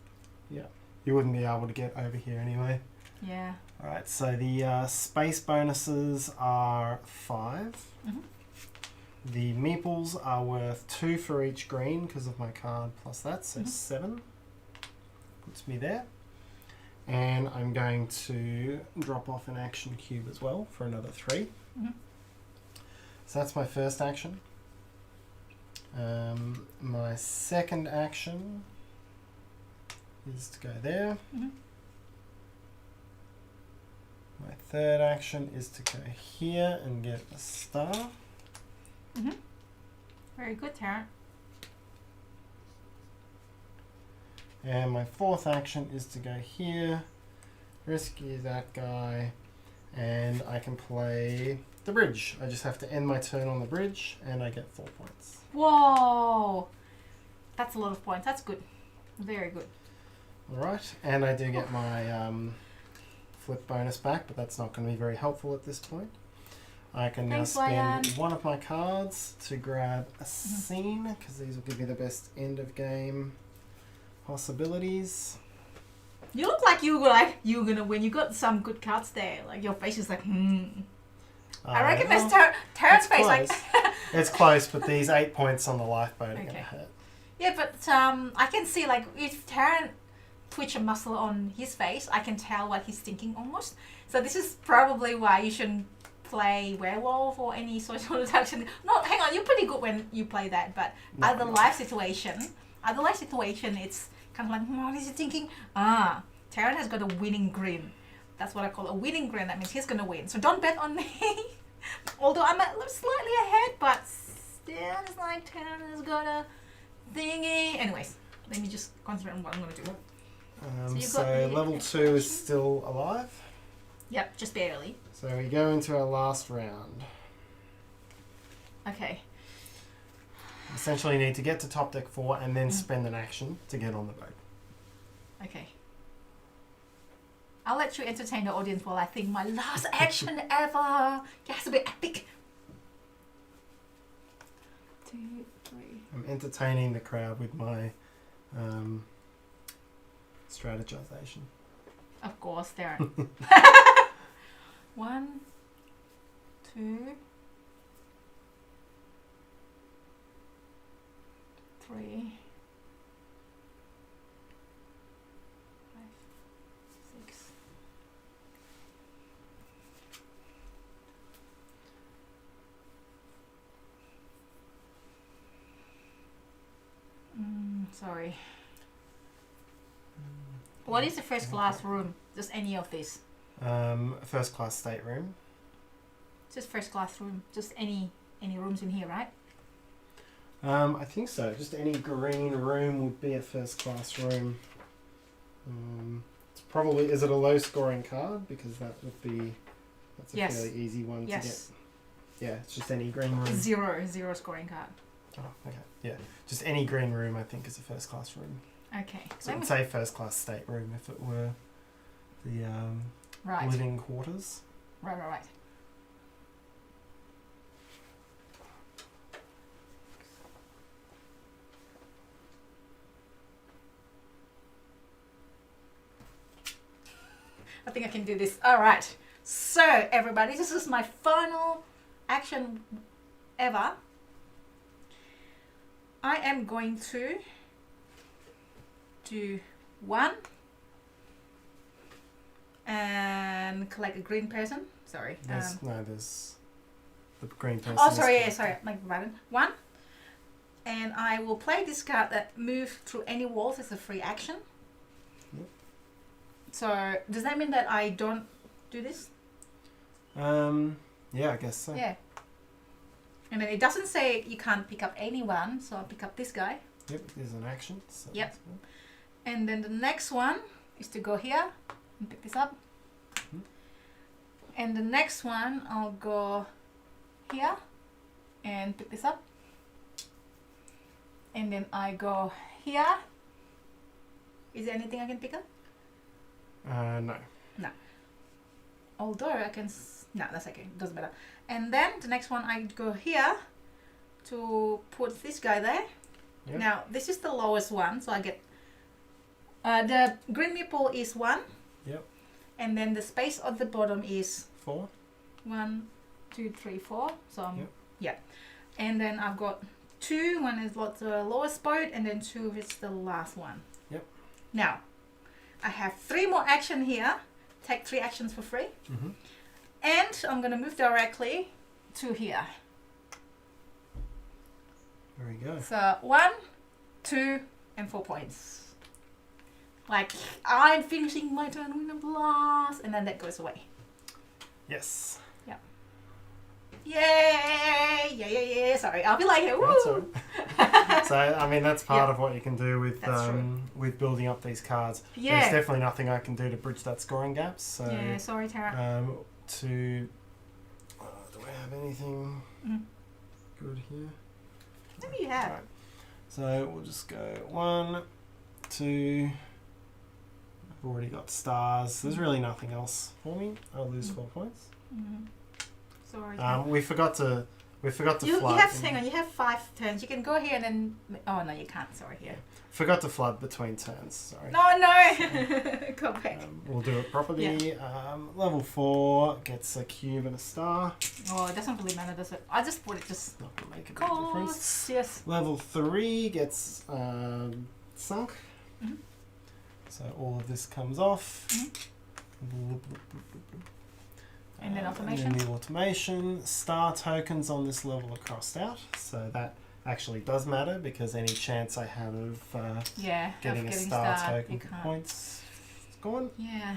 Yeah, you wouldn't be able to get over here anyway. Yeah. All right, so the space bonuses are 5. The meeples are worth 2 for each green because of my card plus that, so 7 puts me there. And I'm going to drop off an action cube as well for another 3. So that's my first action. My second action is to go there. My third action is to go here and get a star. Very good, Tarrant. And my fourth action is to go here, rescue that guy, and I can play the bridge. I just have to end my turn on the bridge, and I get 4 points. Whoa! That's a lot of points. That's good. Very good. Alright, and I do get my flip bonus back, but that's not going to be very helpful at this point. I can now spend one of my cards to grab a scene, because these will give me the best end of game possibilities. You look like you were gonna win. You got some good cards there. Like your face is like, I reckon that's Tarrant's face. Like it's close, but these 8 points on the lifeboat are gonna hurt. Yeah, but I can see like if Tarrant twitch a muscle on his face, I can tell what he's thinking almost. So this is probably why you shouldn't play werewolf or any social deduction. No, hang on, you're pretty good when you play that, but other life situation, it's kind of like, what is he thinking? Tarrant has got a winning grin. That's what I call a winning grin. That means he's gonna win. So don't bet on me. Although I'm slightly ahead, but still, it's like Tarrant has got a thingy. Anyways, let me just concentrate on what I'm gonna do. So level 2 is still alive. Yep, just barely. So we go into our last round. Okay. Essentially, you need to get to top deck 4 and then spend an action to get on the boat. Okay. I'll let you entertain the audience while I think my last action ever. It has to be epic. 2, 3. I'm entertaining the crowd with my strategization. Of course, there. 1, 2, 3, 5, 6. Sorry. What is the first class room? Just any of these? First class stateroom. Just first class room. Just any rooms in here, right? I think so. Just any green room would be a first class room. It's probably, is it a low scoring card? Because that's a fairly easy one to get. Yeah, it's just any green room. Zero scoring card. Oh, okay. Yeah, just any green room I think is a first class room. Okay. So I'd say first class stateroom if it were the living quarters. Right. I think I can do this. All right. So everybody, this is my final action ever. I am going to do 1 and collect a green person. Sorry. There's the green person. Oh, sorry. Yeah, sorry. My button. 1. And I will play this card that move through any walls as a free action. Yep. So does that mean that I don't do this? Yeah, I guess so. Yeah. And then it doesn't say you can't pick up anyone, so I'll pick up this guy. Yep, there's an action. So Yep. And then the next one is to go here and pick this up. Mhm. And the next one, I'll go here and pick this up. And then I go here. Is there anything I can pick up? No. No. Although I can... No, that's okay. Doesn't matter. And then the next one, I go here to put this guy there. Yep. Now, this is the lowest one, so I get... the green meeple is 1. Yep. And then the space at the bottom is 4. 1, 2, 3, 4. So Yep. yeah. And then I've got 2. 1 is the lowest spot, and then 2 is the last one. Yep. Now, I have 3 more action here. Take 3 actions for free. Mm-hmm. And I'm gonna move directly to here. There we go. So 1, 2, and 4 points. Like I'm finishing my turn with a blast, and then that goes away. Yes. Yay! Yeah. Sorry, I'll be like, woo! That's all right. So I mean that's part Yeah. of what you can do with That's true. with building up these cards. Yeah. There's definitely nothing I can do to bridge that scoring gap. So Yeah, sorry, Tara. do I have anything good here? Maybe you have. Right. So we'll just go 1, 2. I've already got stars. There's really nothing else for me. I'll lose 4 points. Mm. Sorry. Tara. We forgot to you flood. have hang on. You have 5 turns. You can go here and then. Oh no, you can't. Sorry, here. Forgot to flood between turns. Sorry. No. Go back. We'll do it properly. Level 4 gets a cube and a star. Oh, it doesn't really matter, does it? I just put it just. Not gonna make a big difference. Course. Yes. Level 3 gets sunk. Mhm. So all of this comes off. And then And automation. then the automation. Star tokens on this level are crossed out. So that actually does matter because any chance I have of Yeah. getting a of star you token for can't. points is gone. Yeah.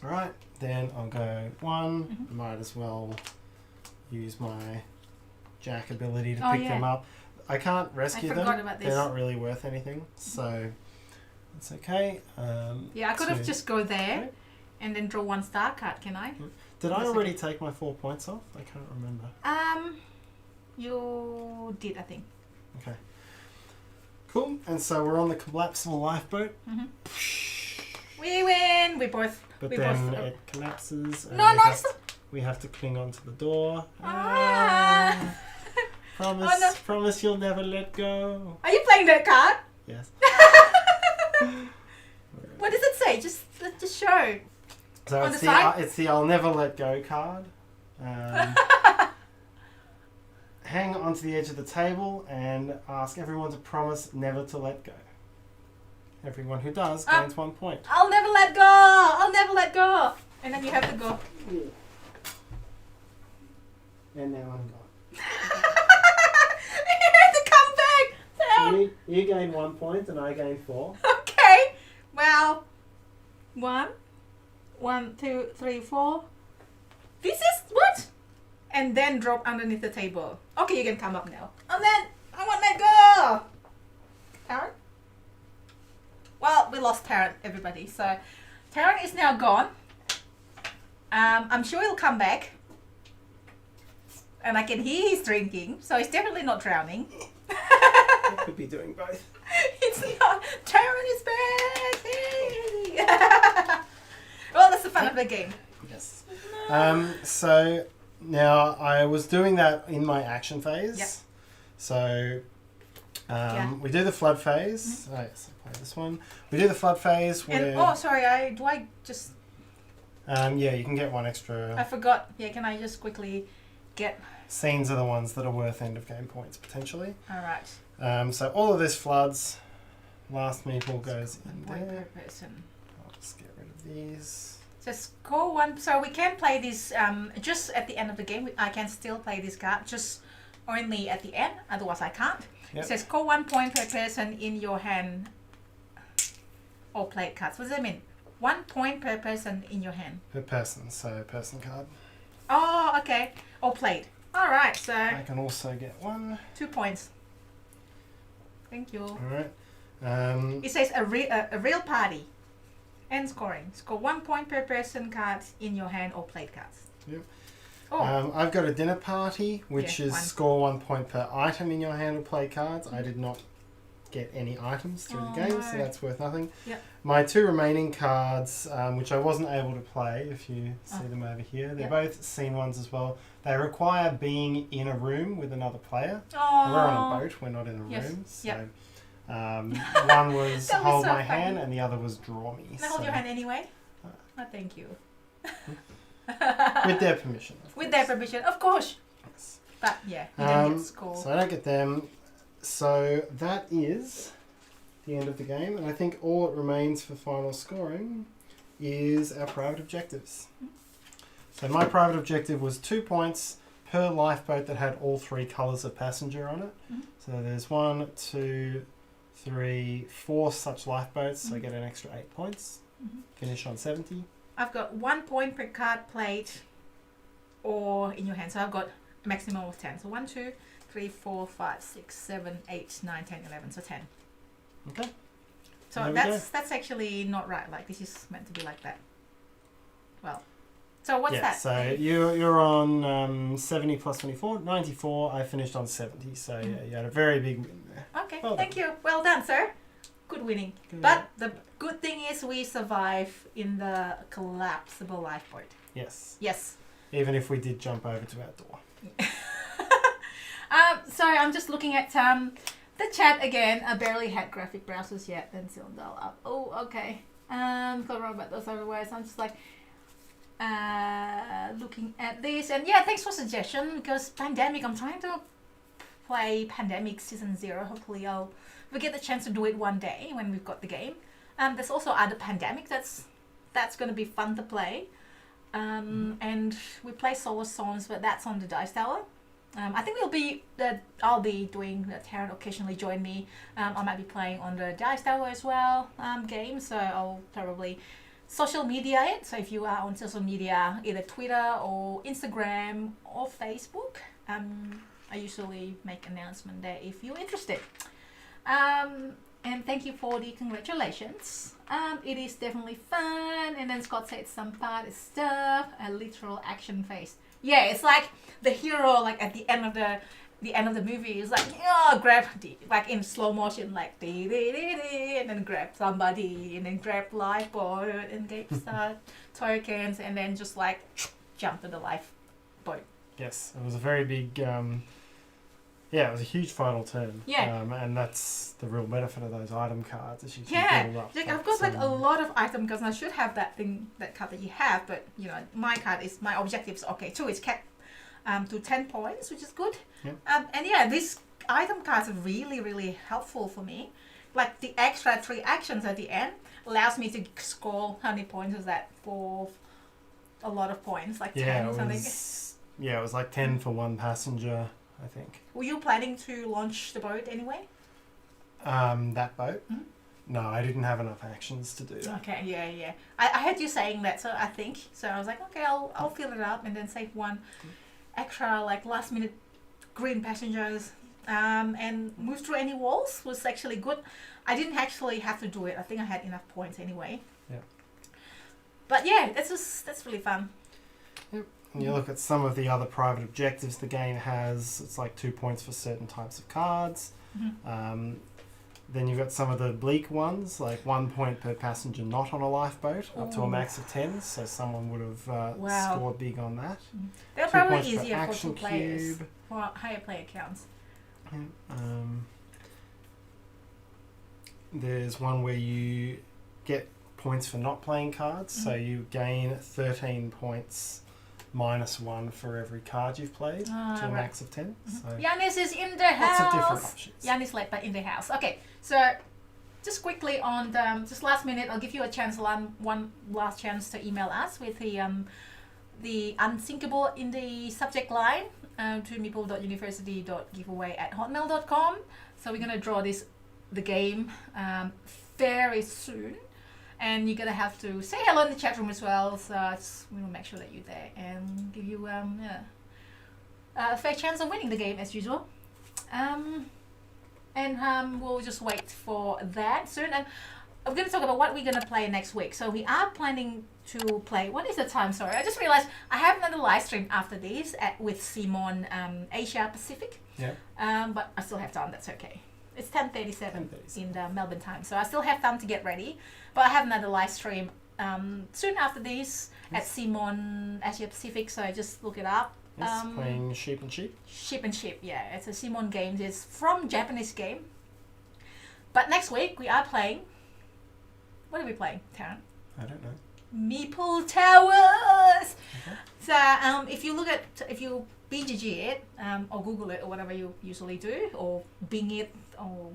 Alright, then I'll go 1. Mhm. Might as well use my Jack ability to Oh, pick yeah. them up. I can't rescue them. forgot about They're this. not really worth anything, so it's okay. Yeah, I could have 2. just go there Right. and then draw 1 star card, can I? Did I That's already okay. take my 4 points off? I can't remember. You did, I think. Okay. Cool. And so we're on the collapsible lifeboat. We win. We both. But we then both. it collapses. And No, we no, have stop. we have to cling onto the door. Ah. Promise, Oh, no. promise you'll never let go. Are you playing that card? Yes. What does it say? Just show. So On it's the the, side? it's the I'll never let go card. Hang onto the edge of the table and ask everyone to promise never to let go. Everyone who does gains 1 point. I'll never let go. I'll never let go. And then you have to go. And now I'm gone. You have to come back. Sam. You gain 1 point and I gain 4. Okay. Well, 1, 2, 3, 4. This is what? And then drop underneath the table. Okay, you can come up now. And then I want let go. Tarrant? Well, we lost Tarrant, everybody. So Tarrant is now gone. I'm sure he'll come back. And I can hear he's drinking, so he's definitely not drowning. I could be doing both. It's not. Tarrant is back. Hey. Well, that's the fun of the game. Yes. So now I was doing that in my action phase. Yep. So Yeah. we do the flood phase. Oh, yes, I play this one. We do the flood phase where And oh, sorry. Do I just Yeah, you can get one I extra. forgot. Yeah, can I just quickly get... Scenes are the ones that are worth end of game points, potentially. Alright. So all of this floods. Last meeple goes in Point there. per person. I'll just get rid of these. Just score one. So we can play this just at the end of the game. I can still play this card just only at the end. Otherwise, I can't. Yep. It says score 1 point per person in your hand or play cards. What does that mean? 1 point per person in your hand. Per person, so person card. Oh, okay. Or played. All right. So I can also get one. 2 points. Thank you. All right. It says a real party. And scoring. Score 1 point per person cards in your hand or played cards. Yep. Oh. I've got a dinner party, which Yeah, is one. score 1 point per item in your hand or play cards. I did not get any items through the game, so no. that's worth nothing. Yep. My 2 remaining cards, which I wasn't able to play, if you see them over here, they're Yep. both scene ones as well. They require being in a room with another player. Oh. We're on a boat, we're not in a Yes. room. So Yep. one was That was hold so my funny. hand and the other was draw me. Can I hold your hand anyway? Oh, thank you. With their permission. With their permission, of course. Yes. But yeah, you didn't get score. So I don't get them. So that is the end of the game, and I think all that remains for final scoring is our private objectives. So my private objective was 2 points per lifeboat that had all 3 colours of passenger on it. Mhm. So there's 1, 2, 3, 4 such lifeboats, so I Mhm. get an extra 8 points. Mhm. Finish on 70. I've got 1 point per card played or in your hand. So I've got a maximum of 10. So 1, 2, 3, 4, 5, 6, 7, 8, 9, 10, 11. So 10. Okay. So There we that's actually not right. Like this is meant to be like that. Well, so what's yeah, that? so you're on 70 plus 24, 94. I finished on 70, so yeah, you had a very big win there. Okay, Well thank you. Well done, sir. Good winning. Good. But the good thing is we survive in the collapsible lifeboat. Yes, Yes. even if we did jump over to our door. So I'm just looking at the chat again. I barely had graphic browsers yet. Then still dial up. Oh, okay. Got wrong about those otherwise. I'm just like looking at this, and yeah, thanks for suggestion because pandemic. I'm trying to play Pandemic Season 0. Hopefully, we'll get the chance to do it one day when we've got the game. There's also other Pandemic that's gonna be fun to play. And we play solo songs, but that's on the Dice Tower. I think I'll be doing the Tarrant occasionally join me. I might be playing on the Dice Tower as well game, so I'll probably social media it. So if you are on social media, either Twitter or Instagram or Facebook, I usually make announcement there if you're interested. And thank you for the congratulations. It is definitely fun. And then Scott said some party stuff, a literal action face. Yeah, it's like the hero, like at the end of the movie, is like, grab like in slow motion, like and then grab somebody, and then grab lifeboat, and get tokens, and then just like jump to the lifeboat. Yes, it was a very big. It was a huge final turn. Yeah. And that's the real benefit of those item cards, is you can Yeah, build up. like I've got like a lot of item cards, and I should have that card that you have, but my objective is okay too. It's kept to 10 points, which is good. Yeah. And yeah, these item cards are really, really helpful for me. Like the extra 3 actions at the end allows me to score how many points is that for a lot of points, like 10 or something. It was like 10 for 1 passenger, I think. Were you planning to launch the boat anyway? That boat? Mhm. No, I didn't have enough actions to do that. Okay, yeah. I heard you saying that, so I think so. I was like, okay, I'll fill it up and then save 1 extra like last minute green passengers. And move through any walls was actually good. I didn't actually have to do it. I think I had enough points anyway. Yeah. But yeah, that's really fun. And you look at some of the other private objectives the game has, it's like 2 points for certain types of cards. Mm-hmm. Then you've got some of the bleak ones, like 1 point per passenger not on a lifeboat, up to a Ooh. max of 10, so someone would have Wow. scored big on that. They're 2 probably points per easier for action 2 players, cube. for higher player counts. There's one where you get points for not playing cards. So you gain 13 points -1 for every card you've played to a max of 10. So Yanis is in the house. lots of different options. Yanis led by in the house. Okay, so just quickly on just last minute, I'll give you a chance, one last chance to email us with the unthinkable in the subject line to meeple.university.giveaway@hotmail.com. So we're gonna draw the game very soon. And you're gonna have to say hello in the chat room as well, so we will make sure that you're there and give you a fair chance of winning the game as usual. We'll just wait for that soon. And I'm gonna talk about what we're gonna play next week. So we are planning to play. What is the time? Sorry, I just realized I have another live stream after this with Simon Asia Pacific. Yeah. But I still have time. That's okay. It's 10:37 in the Melbourne time, so I still have time to get ready. But I have another live stream soon after this at Simon Asia Pacific, so I just look it up. Yes, playing Sheep and Sheep. Sheep and Sheep, yeah. It's a Simon game. It's from Japanese game. But next week we are playing... What are we playing, Tarrant? I don't know. Meeple Towers! Okay. So if you BGG it, or Google it, or whatever you usually do, or Bing it, or...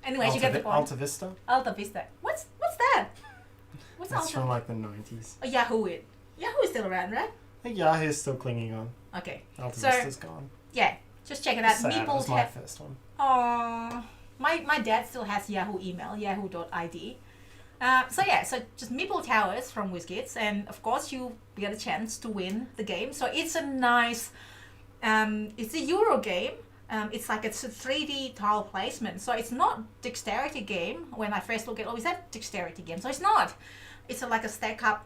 Anyways, you get the point. Alta Vista. Alta Vista. What's that? What's It's Alta? from like the 90s. Oh, Yahoo it. Yahoo is still around, right? I think Jahja's still clinging on. Okay. Alta So- Vista's gone. Yeah, just check it out. Sad, it was Meeple's my have... first one. Aww. My dad still has Yahoo email, yahoo.id. So just Meeple Towers from WizKids, and of course you get a chance to win the game. So it's a nice, it's a Euro game. It's like it's a 3D tile placement. So it's not dexterity game. When I first look at, is that dexterity game? So it's not. It's like a stack up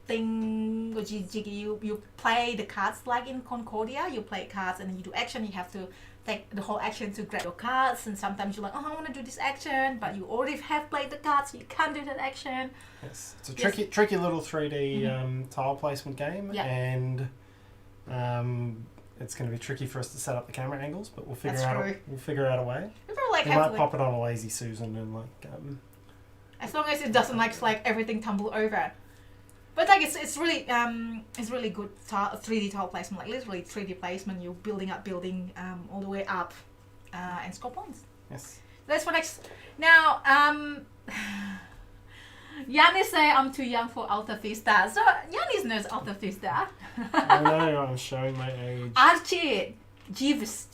thing which you play the cards like in Concordia. You play cards and then you do action. You have to take the whole action to grab your cards, and sometimes you're like, oh, I want to do this action, but you already have played the cards, so you can't do that action. Yes, it's a tricky little 3D tile placement game, and it's going to be tricky for us to set up the camera angles, but we'll figure out a way. We might pop it on a Lazy Susan and like. As long as it doesn't like everything tumble over. But like it's really good 3D tile placement, like literally 3D placement. You're building all the way up, and score points. Yes. That's for next. Now, Yanis say I'm too young for Alta Vista. So Yanis knows Alta Vista. I know, I'm showing my age. Archie, Jeeves.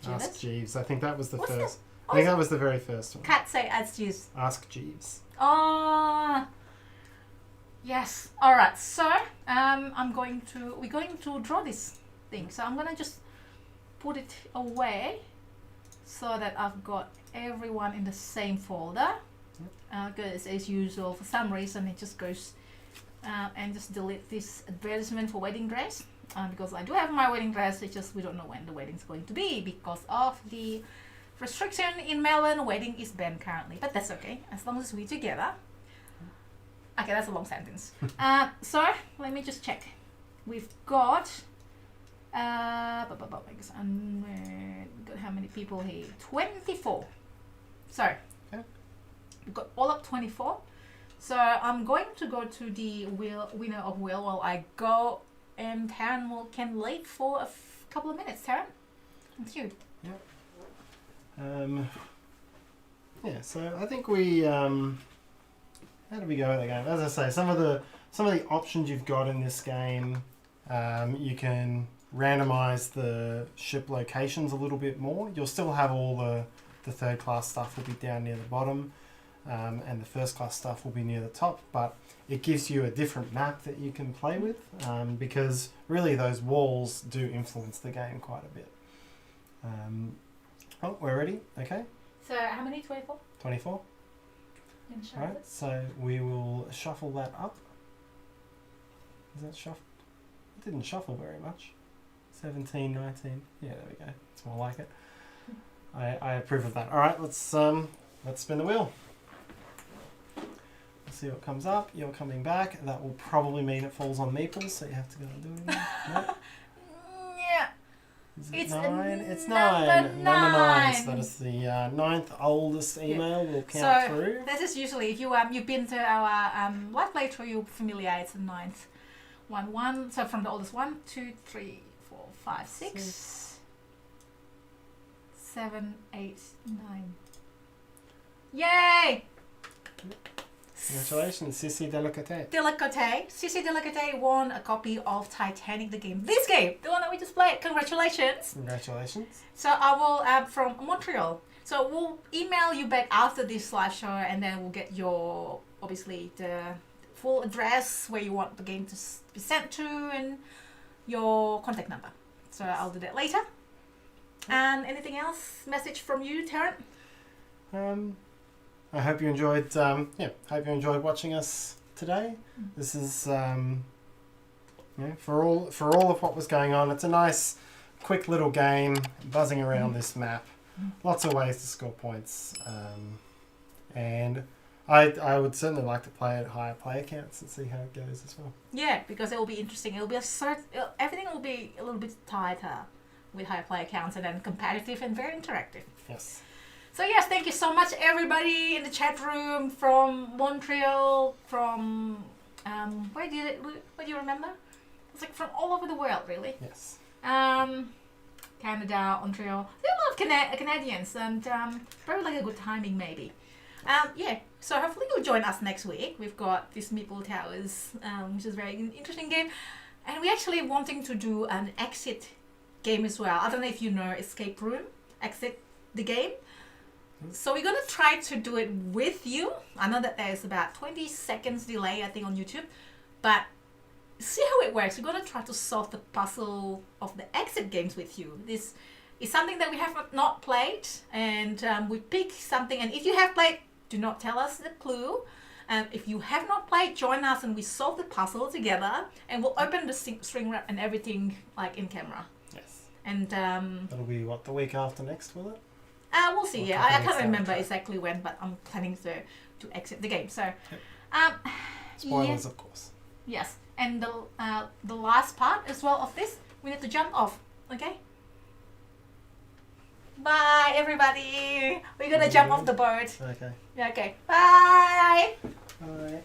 Ask Jeeves. I think that was the What's first. that? I think that was the very first one. Can't say Ask Jeeves. Ask Jeeves. Oh. Yes. All right. So we're going to draw this thing. So I'm gonna just put it away so that I've got everyone in the same folder. Because as usual, for some reason it just goes and just delete this advertisement for wedding dress. Because I do have my wedding dress. It's just we don't know when the wedding's going to be because of the restriction in Melbourne. Wedding is banned currently, but that's okay as long as we're together. Okay, that's a long sentence. So let me just check. We've got got how many people here? 24. So we've got all up 24. So I'm going to go to the winner of wheel while I go, and Tarrant can lead for a couple of minutes. Tarrant, it's you. Yep. Yeah. So I think we. How do we go with the game? As I say, some of the options you've got in this game, you can randomize the ship locations a little bit more. You'll still have all the third class stuff will be down near the bottom, and the first class stuff will be near the top, but it gives you a different map that you can play with, because really those walls do influence the game quite a bit. Oh, we're ready? Okay. So how many? 24? 24. Alright, so we will shuffle that up. Is that shuffled? It didn't shuffle very much. 17, 19. Yeah, there we go. It's more like it. I approve of that. Alright, let's spin the wheel. Let's see what comes up. You're coming back. That will probably mean it falls on Meeple, so you have to go and do it again. Nope. Yeah. Is it It's 9? It's number 9. Number 9. So 9. that is the ninth oldest email we'll count So through. this is usually if you've been to our live playthrough, you're familiar. It's the 9th one. So from the oldest 1, 2, 3, 4, 5, 6, 7, 8, 9. Yay! Congratulations, Sissy Delicate. Sissy Delicate won a copy of Titanic The Game. This game, the one that we just played. Congratulations. Congratulations. So I will, from Montreal. So we'll email you back after this live show, and then we'll get your, obviously, the full address where you want the game to be sent to and your contact number. So I'll do that later. And anything else? Message from you, Tarrant? I hope you enjoyed. Hope you enjoyed watching us today. This is, for all of what was going on. It's a nice, quick little game buzzing around this map. Lots of ways to score points, and I would certainly like to play at higher player counts and see how it goes as well. Yeah, because it will be interesting. It'll be everything will be a little bit tighter with higher player counts, and then competitive and very interactive. Yes. So yes, thank you so much everybody in the chat room from Montreal, from where do you remember? It's like from all over the world, really. Yes. Canada, Montreal. There are a lot of Canadians, and probably like a good timing maybe. So hopefully you'll join us next week. We've got this Meeple Towers, which is a very interesting game, and we're actually wanting to do an exit game as well. I don't know if you know Escape Room, Exit the Game. So we're going to try to do it with you. I know that there's about 20 seconds delay, I think, on YouTube. But see how it works. We're going to try to solve the puzzle of the exit games with you. This is something that we have not played. And we pick something. And if you have played, do not tell us the clue. If you have not played, join us and we solve the puzzle together. And we'll open the string wrap and everything like in camera. Yes. And that'll be, the week after next, will it? We'll see. Yeah, I can't remember exactly when, but I'm planning to exit the game. So, spoilers, of course. Yes, and the last part as well of this, we need to jump off. Okay. Bye, everybody. We're gonna jump off the boat. Okay. Yeah. Okay. Bye. All right.